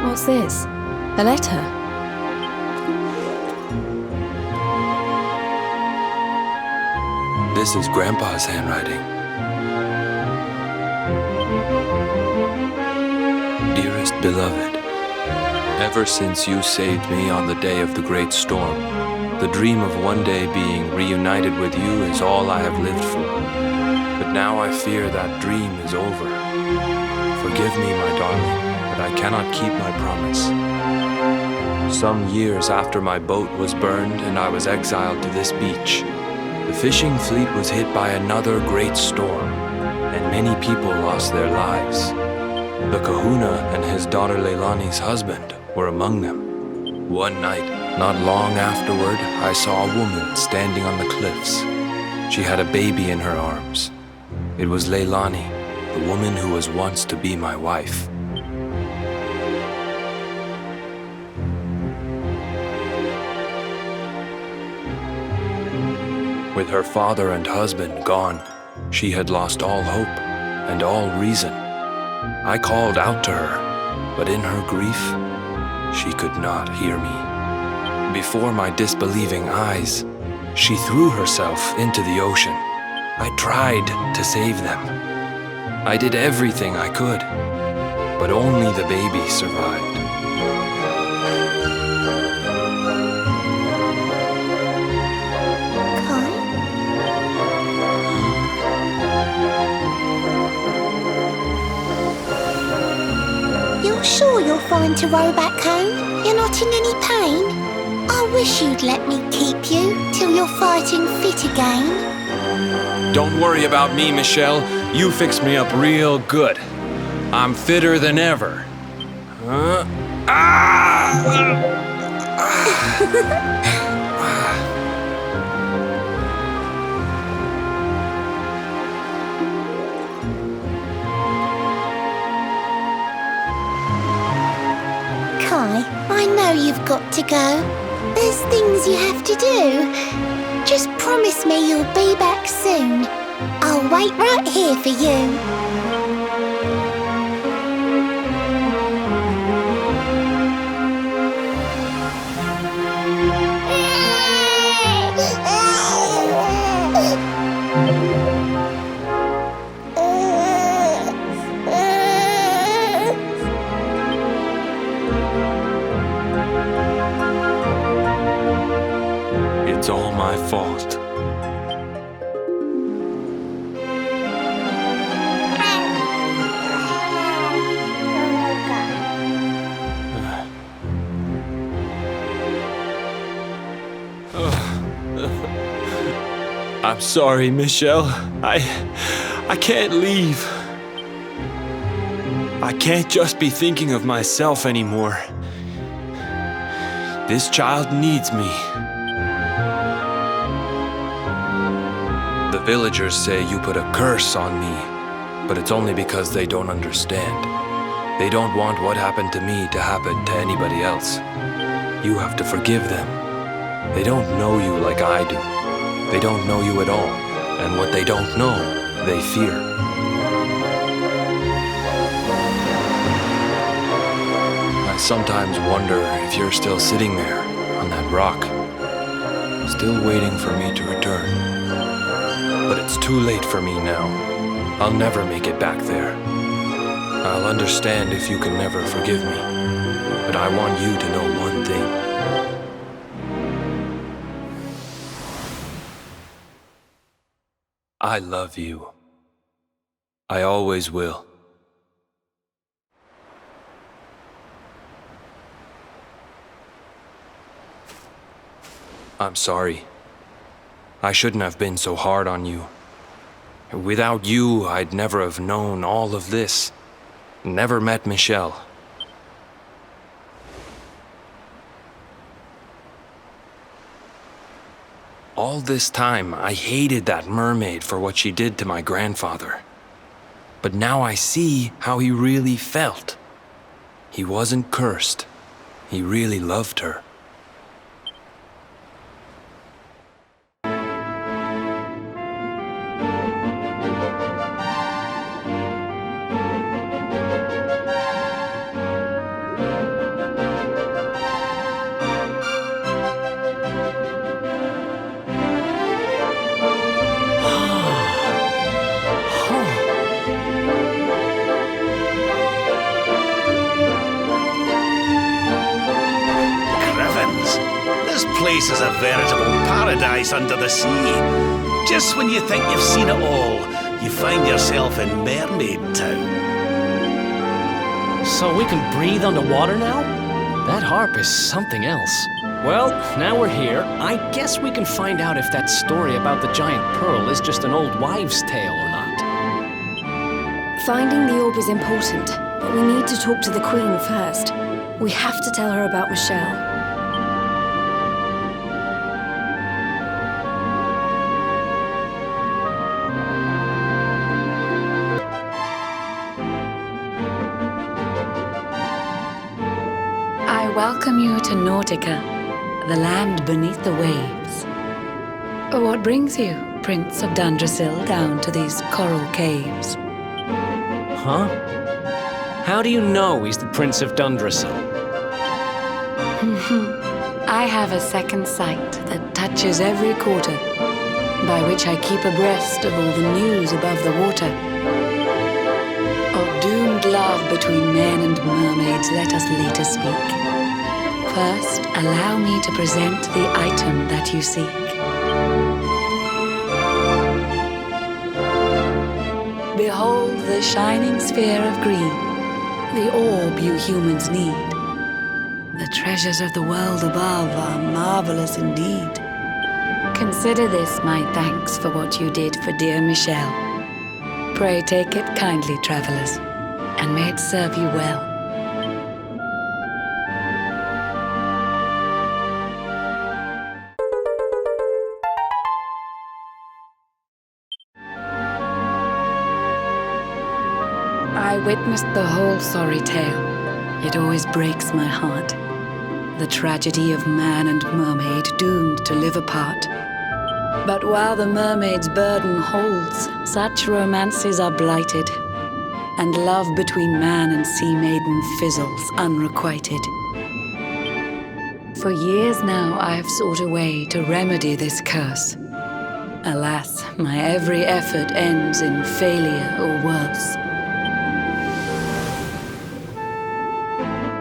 S5: What's this? A letter?
S11: This is Grandpa's handwriting. Dearest beloved, ever since you saved me on the day of the great storm, the dream of one day being reunited with you is all I have lived for. But now I fear that dream is over. Forgive me, my darling, but I cannot keep my promise. Some years after my boat was burned and I was exiled to this beach, the fishing fleet was hit by another great storm, and many people lost their lives. The kahuna and his daughter Leilani's husband were among them. One night, Not long afterward, I saw a woman standing on the cliffs. She had a baby in her arms. It was Leilani, the woman who was once to be my wife. With her father and husband gone, she had lost all hope and all reason. I called out to her, but in her grief, she could not hear me. Before my disbelieving eyes, she threw herself into the ocean. I tried to save them. I did everything I could, but only the baby survived.
S12: You're sure you're fine to row back home? You're not in any pain? I wish you'd let me keep you till you're fighting fit again.
S11: Don't worry about me, Michelle. You fixed me up real good. I'm fitter than ever.
S12: Kai, I know you've got to go. There's things you have to do. Just promise me you'll be back soon. I'll wait right here for you.
S11: It's all my fault. I'm sorry, Michelle. I can't leave. I can't just be thinking of myself anymore. This child needs me. The villagers say you put a curse on me, but it's only because they don't understand. They don't want what happened to me to happen to anybody else. You have to forgive them. They don't know you like I do. They don't know you at all, and what they don't know, they fear. I sometimes wonder if you're still sitting there on that rock, still waiting for me to return. But it's too late for me now. I'll never make it back there. I'll understand if you can never forgive me, but I want you to know one thing. I love you. I always will. I'm sorry. I shouldn't have been so hard on you. Without you, I'd never have known all of this. Never met Michelle. All this time, I hated that mermaid for what she did to my grandfather. But now I see how he really felt. He wasn't cursed. He really loved her.
S4: This is a veritable paradise under the sea. Just when you think you've seen it all, you find yourself in Mermaid Town.
S2: So we can breathe underwater now? That harp is something else. Well, now we're here, I guess we can find out if that story about the giant pearl is just an old wives' tale or not.
S5: Finding the orb is important, but we need to talk to the Queen first. We have to tell her about Michelle.
S13: welcome you to Nautica, the land beneath the waves. What brings you, Prince of Dundrasil, down to these coral caves?
S2: Huh? How do you know he's the Prince of Dundrasil?
S13: I have a second sight that touches every quarter, by which I keep abreast of all the news above the water. Of doomed love between men and mermaids, let us later speak. First, allow me to present the item that you seek. Behold the shining sphere of green, the orb you humans need. The treasures of the world above are marvelous indeed. Consider this my thanks for what you did for dear Michelle. Pray take it kindly, travelers, and may it serve you well. I witnessed the whole sorry tale. It always breaks my heart. The tragedy of man and mermaid doomed to live apart. But while the mermaid's burden holds, such romances are blighted, and love between man and sea maiden fizzles unrequited. For years now I have sought a way to remedy this curse. Alas, my every effort ends in failure or worse.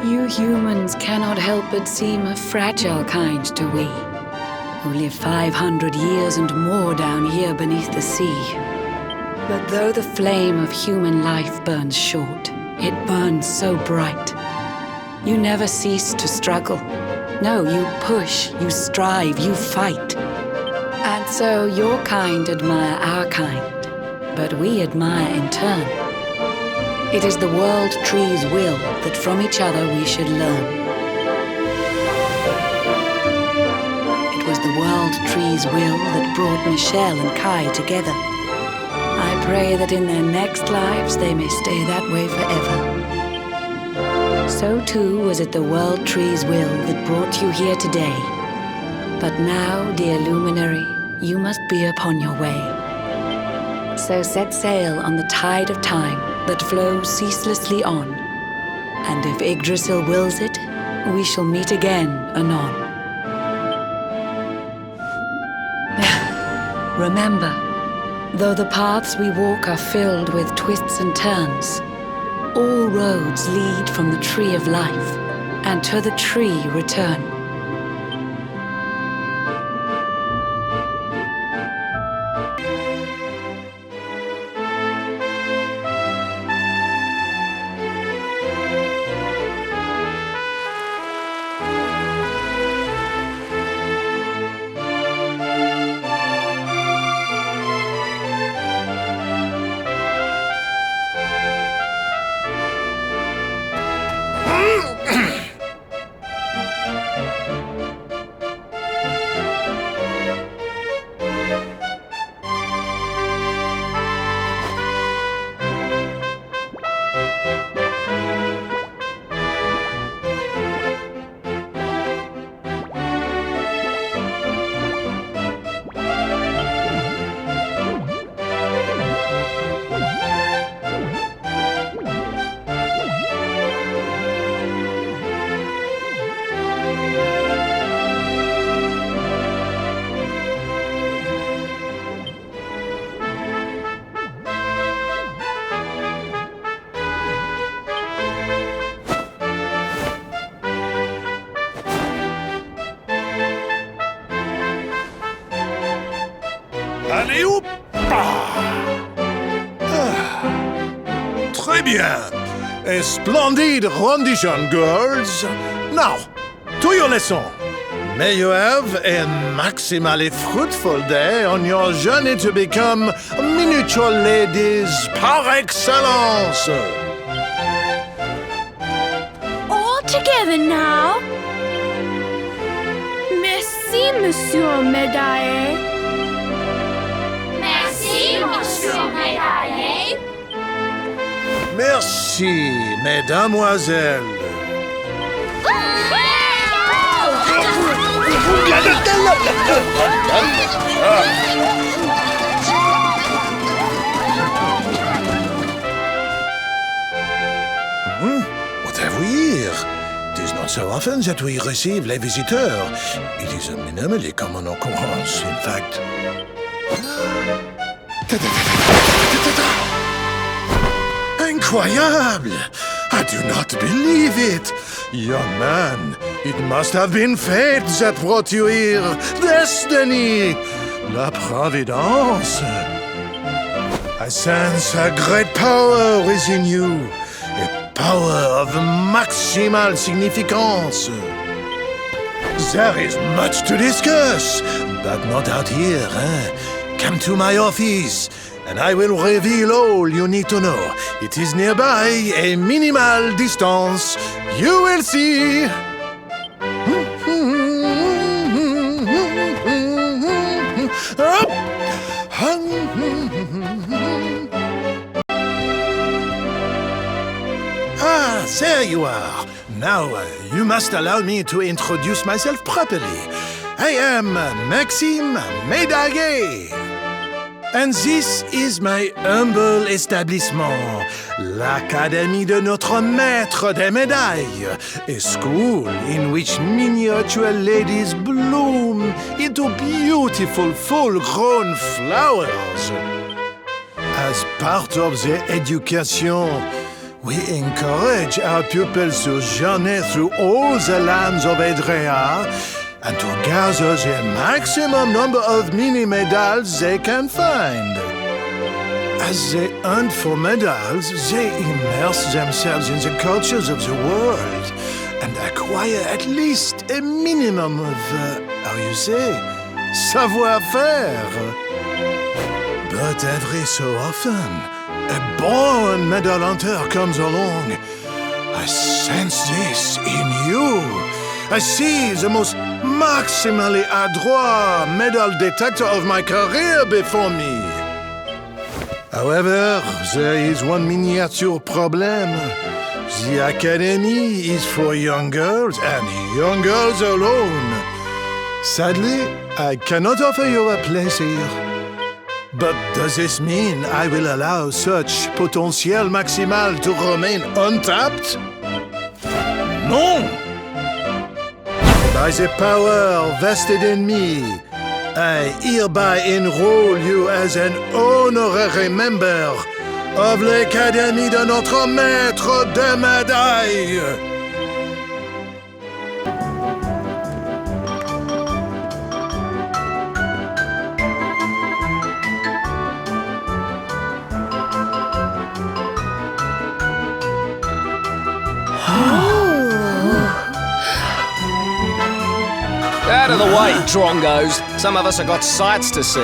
S13: You humans cannot help but seem a fragile kind to we, who live 500 years and more down here beneath the sea. But though the flame of human life burns short, it burns so bright. You never cease to struggle. No, you push, you strive, you fight. And so your kind admire our kind, but we admire in turn. It is the world tree's will that from each other we should learn. It was the world tree's will that brought Michelle and Kai together. I pray that in their next lives they may stay that way forever. So too was it the world tree's will that brought you here today. But now, dear luminary, you must be upon your way. So set sail on the tide of time that flows ceaselessly on. And if Yggdrasil wills it, we shall meet again anon. Remember, though the paths we walk are filled with twists and turns, all roads lead from the tree of life, and to the tree return.
S6: Allez, hop! Très bien. A splendid rendition, girls. Now, to your lesson. May you have a maximally fruitful day on your journey to become miniature ladies par excellence.
S3: All together now. Merci, Monsieur Médaille. Merci, Monsieur Médaille.
S6: Merci, mesdemoiselles.
S3: Ah!
S6: What have we here? It is not so often that we receive les visiteurs. It is a minimally common occurrence, in fact. Incroyable! I do not believe it! Young man, it must have been fate that brought you here. Destiny! La Providence! I sense a great power within you. A power of maximal significance. There is much to discuss, but not out here, eh? Come to my office, and I will reveal all you need to know. It is nearby, a minimal distance. You will see. Ah, there you are. Now, you must allow me to introduce myself properly. I am Maxime Médaillé. And this is my humble establishment, l'Académie de notre Maître des Médailles, a school in which miniature ladies bloom into beautiful, full-grown flowers. As part of the education, we encourage our pupils to journey through all the lands of Edrea and to gather the maximum number of mini-medals they can find. As they hunt for medals, they immerse themselves in the cultures of the world and acquire at least a minimum of, how you say, savoir-faire. But every so often, a born medal hunter comes along. I sense this in you. I see the most maximally adroit medal detector of my career before me. However, there is one miniature problem. The Academy is for young girls and young girls alone. Sadly, I cannot offer you a place here. But does this mean I will allow such potentiel maximal to remain untapped? No! By the power vested in me, I hereby enroll you as an honorary member of l'Académie de notre Maître des Médailles.
S2: Out of the way, drongos. Some of us have got sights to see.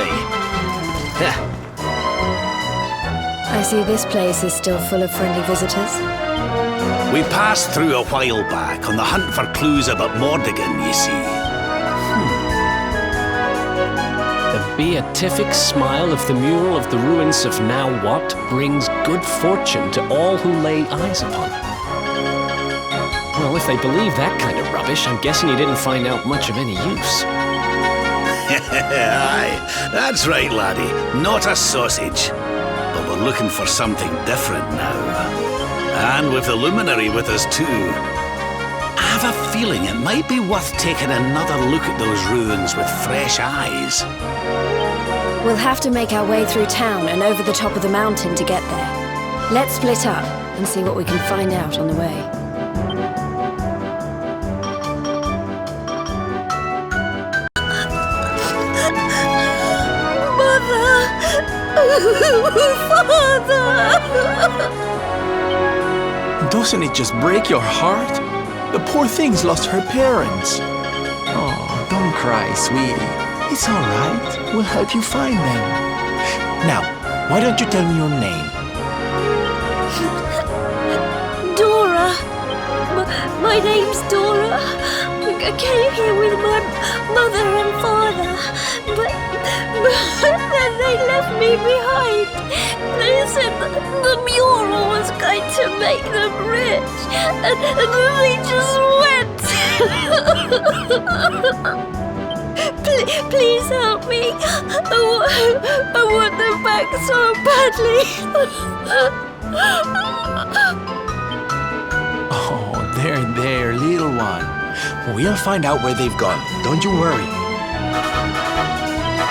S5: I see this place is still full of friendly visitors.
S4: We passed through a while back on the hunt for clues about Mordigan, you see.
S2: The beatific smile of the mural of the ruins of Now What brings good fortune to all who lay eyes upon it. Well, if they believe that kind of rubbish, I'm guessing he didn't find out much of any use.
S4: Aye, that's right, laddie. Not a sausage. But we're looking for something different now. And with the luminary with us too. I have a feeling it might be worth taking another look at those ruins with fresh eyes.
S5: We'll have to make our way through town and over the top of the mountain to get there. Let's split up and see what we can find out on the way.
S1: Father! Doesn't it just break your heart? The poor thing's lost her parents. Oh, don't cry, sweetie. It's all right. We'll help you find them. Now, why don't you tell me your name?
S12: Dora. My name's Dora. I came here with my mother and father, but then they left me behind. They said that the mural was going to make them rich, and then they just went. Please help me. I want them back so badly.
S1: Oh, there, little one. We'll find out where they've gone. Don't you worry.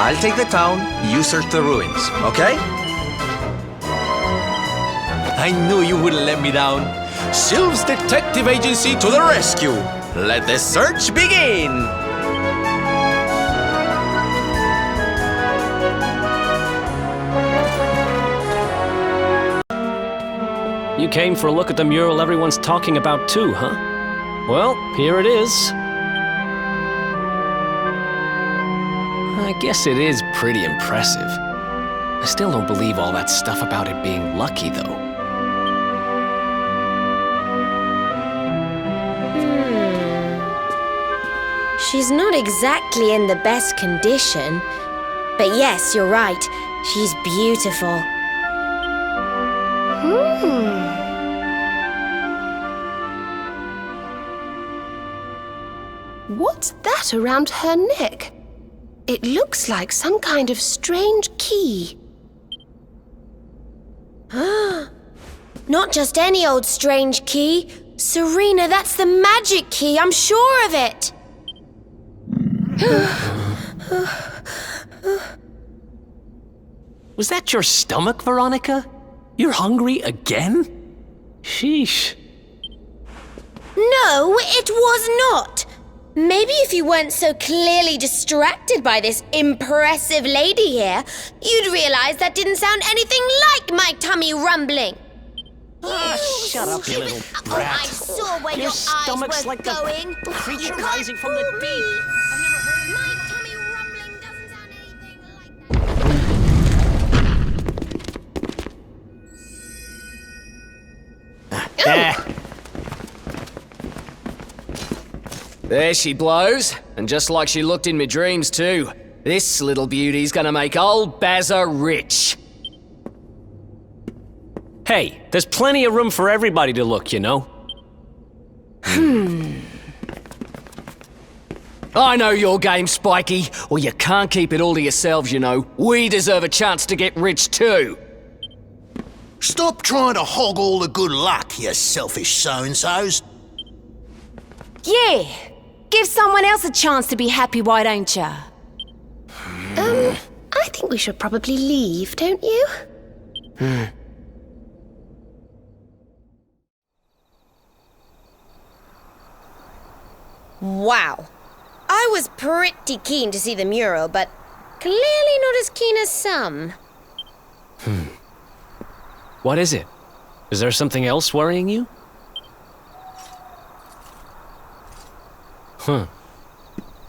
S1: I'll take the town, you search the ruins, okay? I knew you wouldn't let me down. Sylph's Detective Agency to the rescue. Let the search begin.
S2: You came for a look at the mural everyone's talking about too, huh? Well, here it is. I guess it is pretty impressive. I still don't believe all that stuff about it being lucky, though.
S3: She's not exactly in the best condition. But yes, you're right. She's beautiful.
S9: What's that around her neck? It looks like some kind of strange key.
S3: Not just any old strange key. Serena, that's the magic key. I'm sure of it.
S2: Was that your stomach, Veronica? You're hungry again? Sheesh.
S3: No, it was not. Maybe if you weren't so clearly distracted by this impressive lady here, you'd realize that didn't sound anything like my tummy rumbling.
S2: Shut up, you little brat.
S3: I saw where
S2: Your
S3: your
S2: stomach's
S3: eyes were
S2: like
S3: going.
S2: the creature
S3: You
S2: rising from the
S3: can't
S2: deep.
S3: fool me. My tummy rumbling doesn't sound anything like that.
S2: There she blows, and just like she looked in my dreams too. This little beauty's gonna make old Bazza rich. Hey, there's plenty of room for everybody to look, you know. I know your game, Spiky. Well, you can't keep it all to yourselves, you know. We deserve a chance to get rich too.
S14: Stop trying to hog all the good luck, you selfish so-and-sos.
S10: Yeah. Give someone else a chance to be happy, why don't ya?
S9: I think we should probably leave, don't you?
S3: Wow. I was pretty keen to see the mural, but clearly not as keen as some.
S2: What is it? Is there something else worrying you?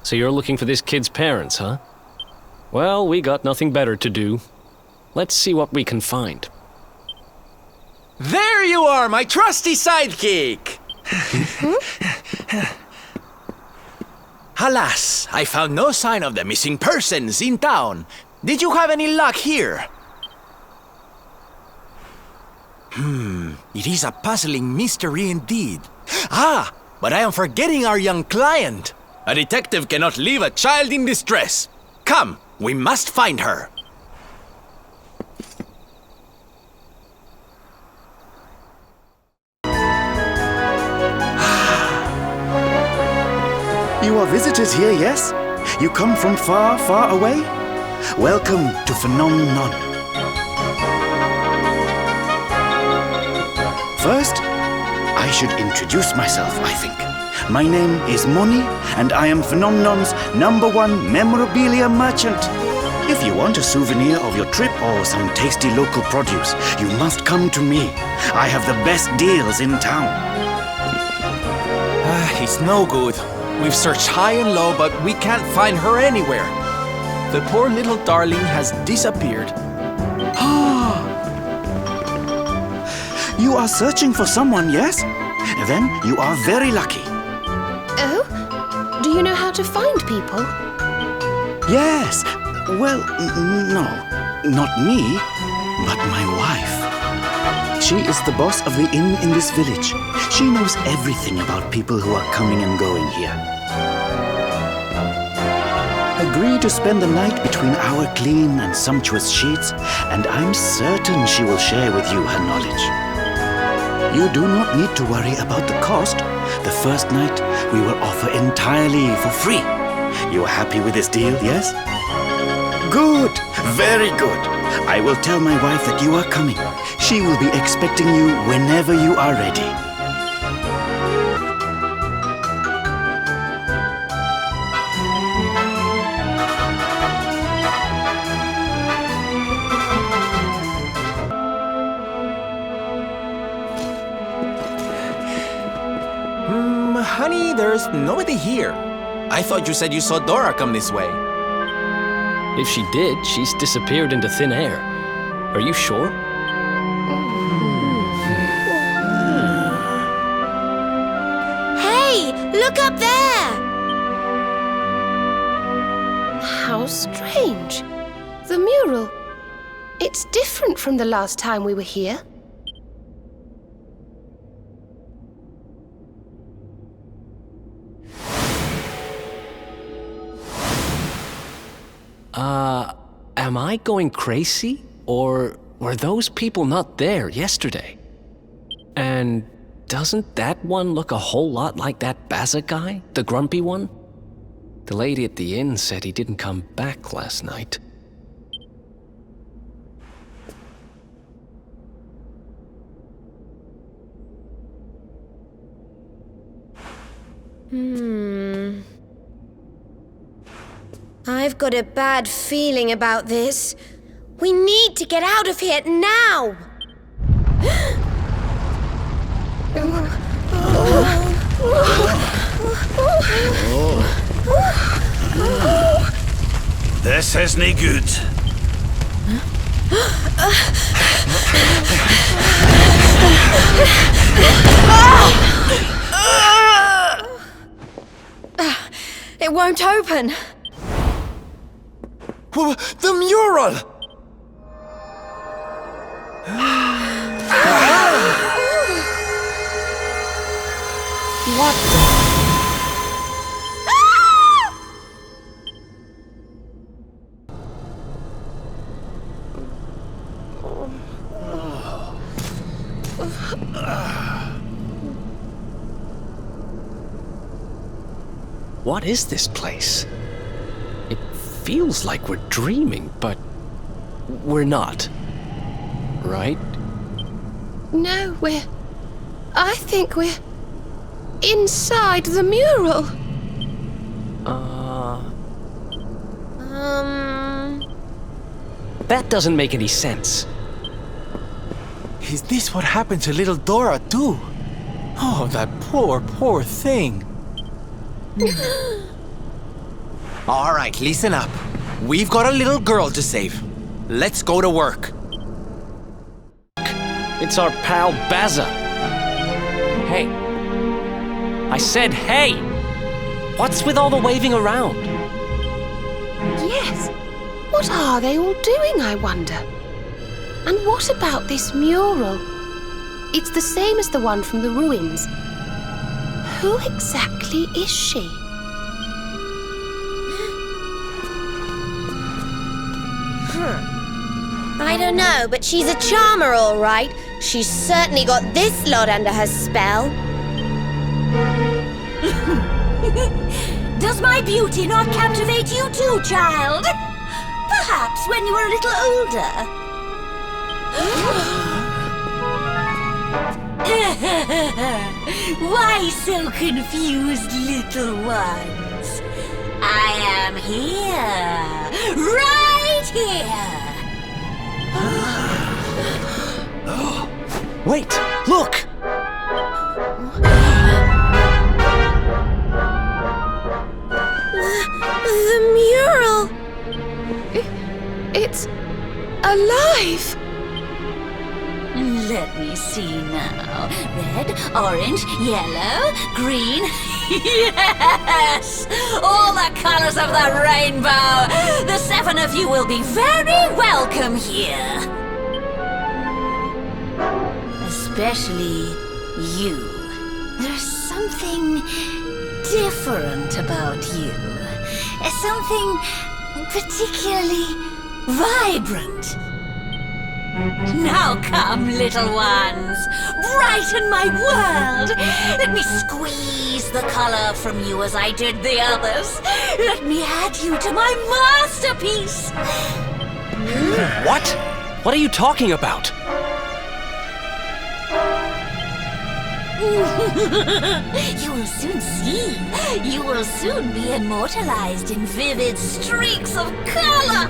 S2: So you're looking for this kid's parents, huh? Well, we got nothing better to do. Let's see what we can find.
S1: There you are, my trusty sidekick! Alas, I found no sign of the missing persons in town. Did you have any luck here? It is a puzzling mystery indeed. Ah, but I am forgetting our young client. A detective cannot leave a child in distress. Come, we must find her.
S15: You are visitors here, yes? You come from far, far away? Welcome to Phenomenon. First, I should introduce myself, I think. My name is Moni, and I am Phenomenon's #1 memorabilia merchant. If you want a souvenir of your trip or some tasty local produce, you must come to me. I have the best deals in town.
S1: It's no good. We've searched high and low, but we can't find her anywhere. The poor little darling has disappeared.
S15: You are searching for someone, yes? Then you are very lucky.
S9: Oh? Do you know how to find people?
S15: Yes. Well, no. Not me, but my wife. She is the boss of the inn in this village. She knows everything about people who are coming and going here. Agree to spend the night between our clean and sumptuous sheets, and I'm certain she will share with you her knowledge. You do not need to worry about the cost. The first night we will offer entirely for free. You are happy with this deal, yes? Good, very good. I will tell my wife that you are coming. She will be expecting you whenever you are ready.
S1: Honey, there's nobody here. I thought you said you saw Dora come this way.
S2: If she did, she's disappeared into thin air. Are you sure?
S3: Hey, look up there!
S9: How strange. The mural. It's different from the last time we were here.
S2: Am I going crazy? Or were those people not there yesterday? And doesn't that one look a whole lot like that Baza guy, the grumpy one? The lady at the inn said he didn't come back last night.
S3: I've got a bad feeling about this. We need to get out of here now!
S4: This isn't good.
S5: It won't open.
S1: The mural!
S5: What the?
S2: What is this place? It feels like we're dreaming, but we're not. Right?
S9: No, I think we're inside the mural.
S2: That doesn't make any sense.
S1: Is this what happened to little Dora, too? Oh, that poor thing. All right, listen up. We've got a little girl to save. Let's go to work.
S2: It's our pal Baza. Hey. I said hey! What's with all the waving around?
S9: Yes. What are they all doing, I wonder? And what about this mural? It's the same as the one from the ruins. Who exactly is she?
S3: I don't know, but she's a charmer, all right. She's certainly got this lot under her spell.
S12: Does my beauty not captivate you too, child? Perhaps when you were a little older. Why so confused, little ones? I am here, right here.
S2: Wait, look!
S3: The mural!
S9: It's alive!
S12: Let me see now. Red, orange, yellow, green. Yes! All the colors of the rainbow! The 7 of you will be very welcome here.
S10: especially you. There's something different about you. Something particularly vibrant. Now come, little ones. Brighten my world. Let me squeeze the color from you as I did the others. Let me add you to my masterpiece.
S2: What? What are you talking about?
S10: You will soon see. You will soon be immortalized in vivid streaks of color.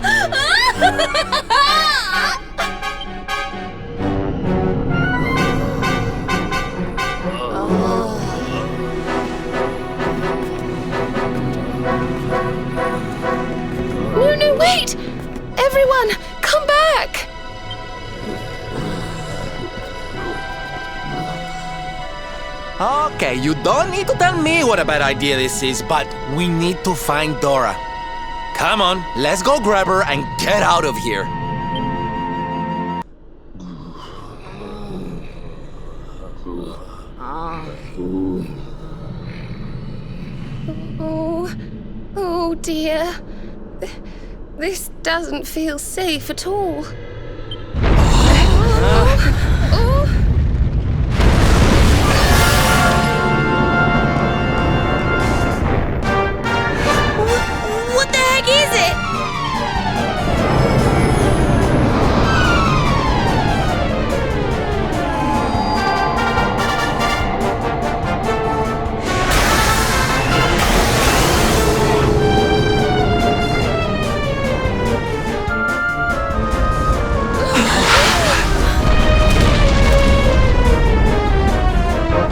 S9: No, wait! Everyone, come back!
S1: Okay, you don't need to tell me what a bad idea this is, but we need to find Dora. Come on, let's go grab her and get out of here.
S9: Oh dear. This doesn't feel safe at all.
S3: What the heck is it?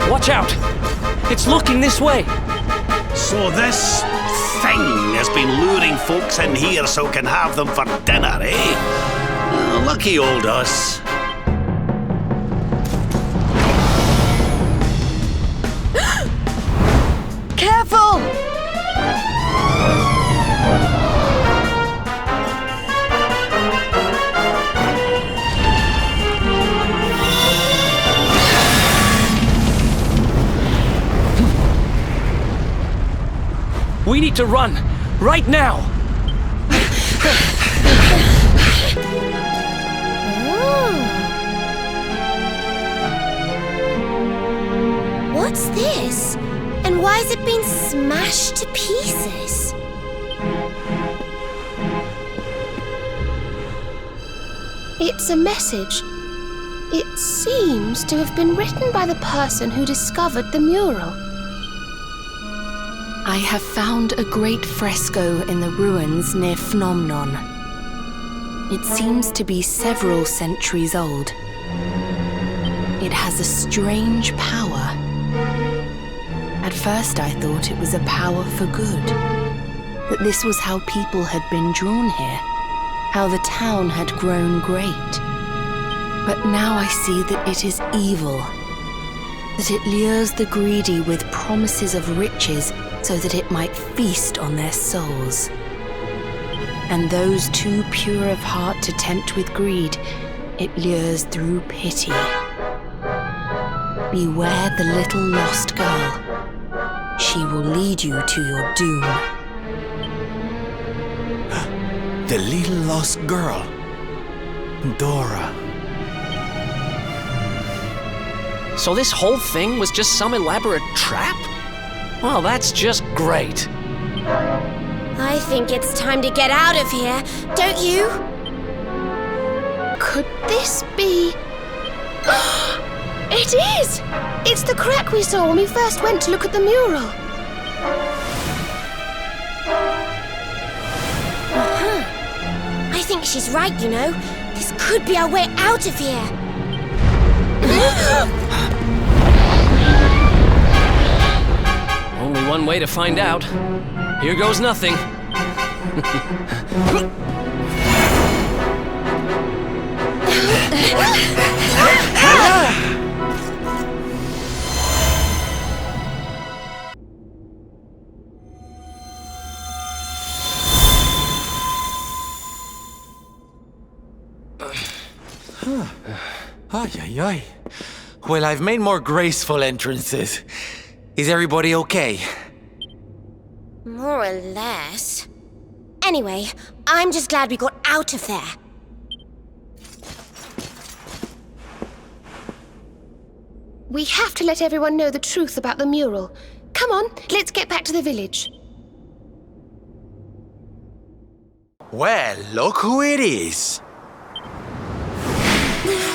S2: Watch out! It's looking this way!
S4: So this thing has been luring folks in here so we can have them for dinner, eh? Lucky old us.
S9: Careful!
S2: We need to run! Right now!
S3: What's this? And why has it been smashed to pieces?
S9: It's a message. It seems to have been written by the person who discovered the mural.
S5: I have found a great fresco in the ruins near Phnomnon. It seems to be several centuries old. It has a strange power. At first I thought it was a power for good, that this was how people had been drawn here, how the town had grown great. But now I see that it is evil, that it lures the greedy with promises of riches so that it might feast on their souls. And those too pure of heart to tempt with greed, it lures through pity. Beware the little lost girl. She will lead you to your doom.
S1: The little lost girl. Dora.
S2: So this whole thing was just some elaborate trap? Well, that's just great.
S3: I think it's time to get out of here, don't you?
S9: Could this be... It is! It's the crack we saw when we first went to look at the mural.
S3: I think she's right, you know. This could be our way out of here.
S2: Only one way to find out. Here goes nothing.
S1: Ay, ay, ay. Well, I've made more graceful entrances. Is everybody okay?
S3: More or less. Anyway, I'm just glad we got out of there.
S9: We have to let everyone know the truth about the mural. Come on, let's get back to the village.
S1: Well, look who it is.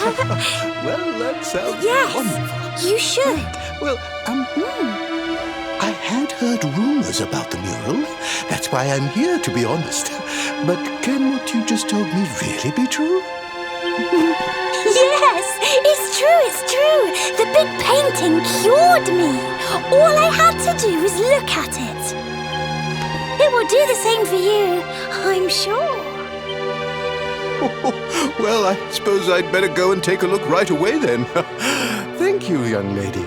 S14: Well, that sounds wonderful.
S3: Yes, you should.
S14: Well, I had heard rumors about the mural. That's why I'm here, to be honest. But can what you just told me really be true?
S12: Yes, it's true. The big painting cured me. All I had to do was look at it. It will do the same for you, I'm sure.
S6: Well, I suppose I'd better go and take a look right away then. Thank you, young lady.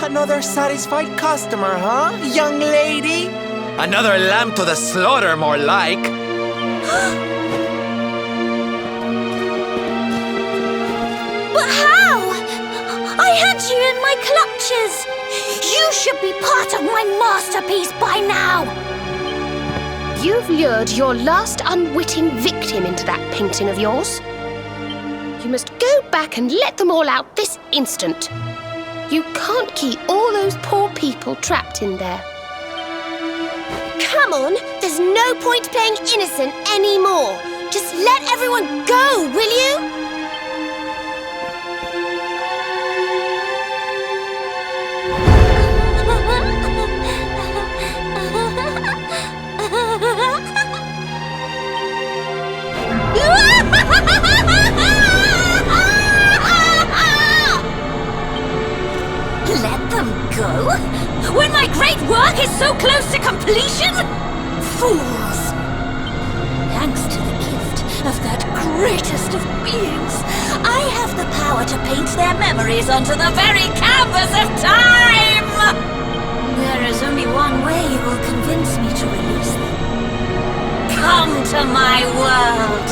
S1: Another satisfied customer, huh, young lady? Another lamb to the slaughter, more like.
S12: But how? I had you in my clutches. You should be part of my masterpiece by now.
S9: You've lured your last unwitting victim into that painting of yours. You must go back and let them all out this instant. You can't keep all those poor people trapped in there.
S3: Come on, there's no point playing innocent anymore. Just let everyone go, will you?
S12: Let them go? When my great work is so close to completion? Fools! Thanks to the gift of that greatest of beings, I have the power to paint their memories onto the very canvas of time! There is only one way you will convince me to release them. Come to my world!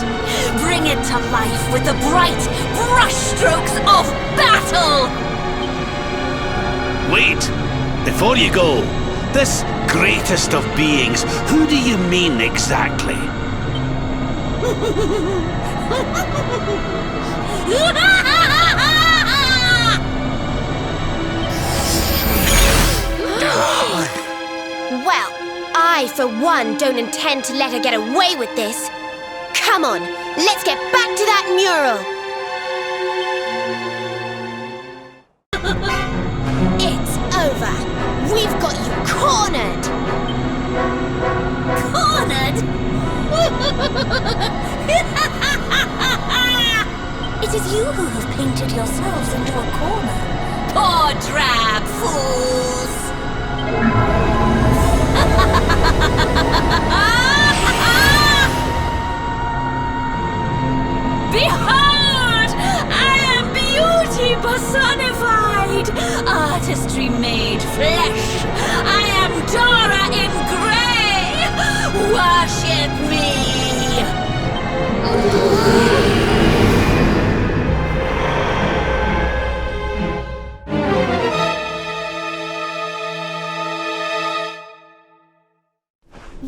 S12: Bring it to life with the bright brushstrokes of battle!
S4: Wait! Before you go, this greatest of beings, who do you mean exactly?
S3: Well, I, for one, don't intend to let her get away with this. Come on, let's get back to that mural. It's over. We've got you cornered.
S12: Cornered? It is you who have painted yourselves into a corner. Poor drab fools! Behold! I am beauty personified! Artistry made flesh! I am Dora in grey! Worship me!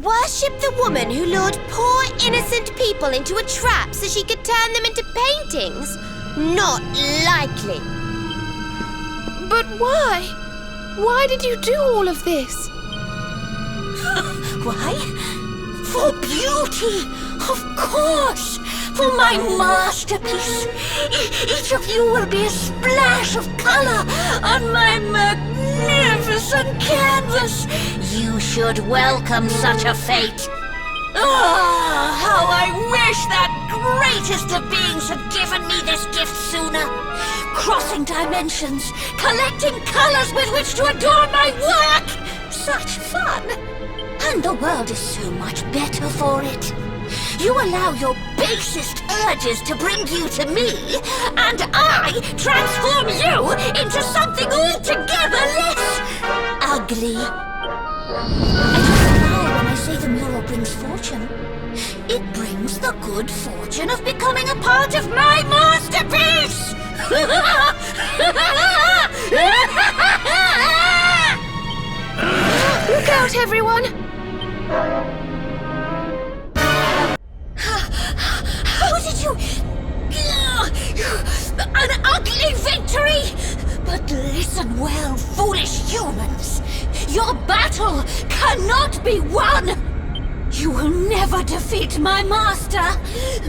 S3: Worship the woman who lured poor innocent people into a trap so she could turn them into paintings? Not likely.
S9: But why? Why did you do all of this?
S12: Why? For beauty, of course! For my masterpiece! Each of you will be a splash of color on my magnificent canvas! You should welcome such a fate! Ah, how I wish that greatest of beings had given me this gift sooner! Crossing dimensions, collecting colors with which to adorn my work! Such fun! And the world is so much better for it. You allow your basest urges to bring you to me, and I transform you into something altogether less ugly. I took a lie when I
S16: say the mural brings fortune. It brings the good fortune of becoming a part of my masterpiece!
S9: Look out, everyone!
S16: How did you... An ugly victory! But listen well, foolish humans. Your battle cannot be won! You will never defeat my master,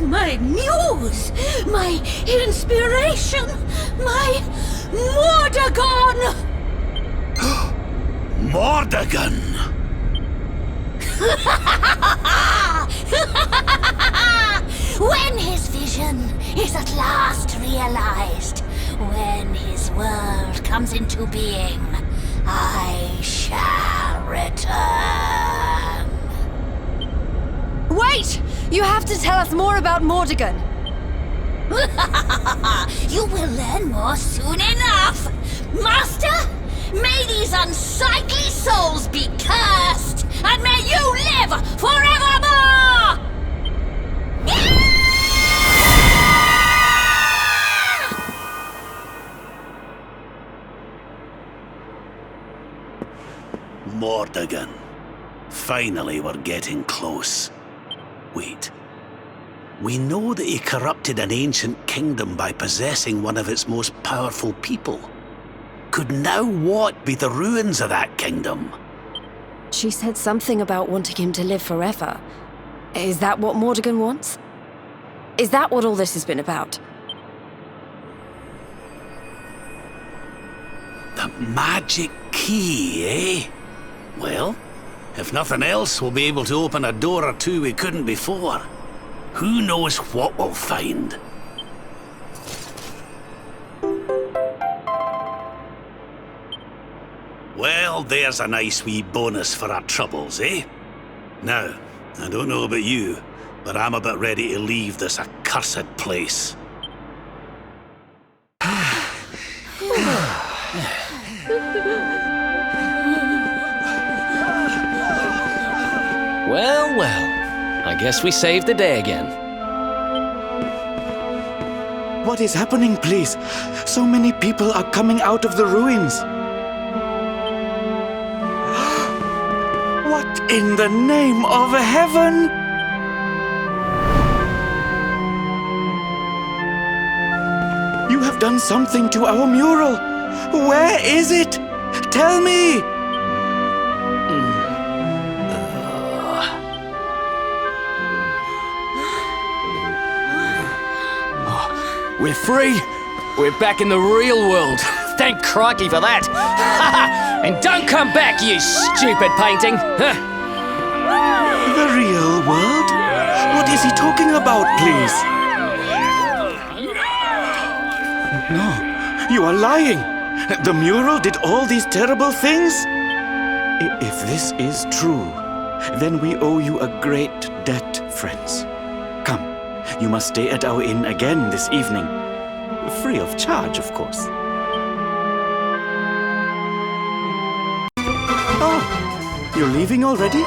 S16: my muse, my inspiration, my Mordegon!
S4: Mordegon!
S16: When his vision is at last realized, when his world comes into being, I shall return.
S5: Wait! You have to tell us more about Mordegon.
S16: You will learn more soon enough! Master, may these unsightly souls be cursed, and may you live forevermore!
S4: Mordegon. Finally, we're getting close. Wait. We know that he corrupted an ancient kingdom by possessing one of its most powerful people. Could now what be the ruins of that kingdom?
S5: She said something about wanting him to live forever. Is that what Mordegon wants? Is that what all this has been about?
S4: The magic key, eh? Well, if nothing else, we'll be able to open a door or two we couldn't before. Who knows what we'll find? Well, there's a nice wee bonus for our troubles, eh? Now, I don't know about you, but I'm about ready to leave this accursed place.
S2: Well, well. I guess we saved the day again.
S15: What is happening, please? So many people are coming out of the ruins. What in the name of heaven? You have done something to our mural. Where is it? Tell me!
S2: We're free! We're back in the real world! Thank crikey for that! And don't come back, you stupid painting!
S15: The real world? What is he talking about, please? No, you are lying! The mural did all these terrible things? If this is true, then we owe you a great debt, friends. Come. You must stay at our inn again this evening. Free of charge, of course. Oh, you're leaving already?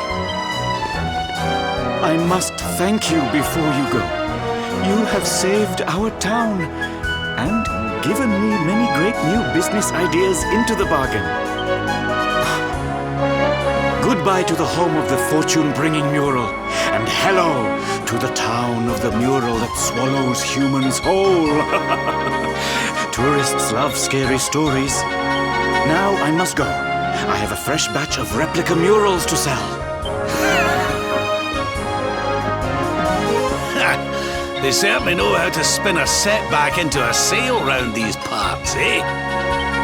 S15: I must thank you before you go. You have saved our town and given me many great new business ideas into the bargain. Goodbye to the home of the fortune-bringing mural, and hello to the town of the mural that swallows humans whole. Tourists love scary stories. Now I must go. I have a fresh batch of replica murals to sell.
S4: They certainly know how to spin a setback into a sail round these parts, eh?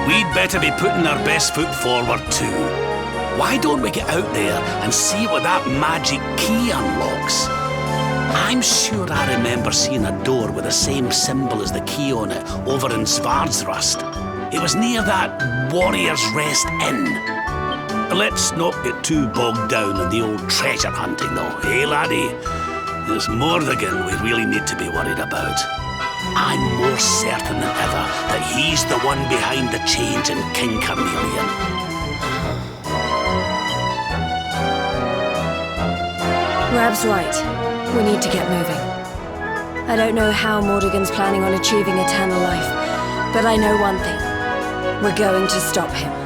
S4: We'd better be putting our best foot forward too. Why don't we get out there and see what that magic key unlocks? I'm sure I remember seeing a door with the same symbol as the key on it over in Svardsrust. It was near that Warrior's Rest Inn. Let's not get too bogged down in the old treasure hunting though, eh laddie? It's Mordegon we really need to be worried about. I'm more certain than ever that he's the one behind the change in King Carnelian.
S5: Grab's right. We need to get moving. I don't know how Mordegon's planning on achieving eternal life, but I know one thing. We're going to stop him.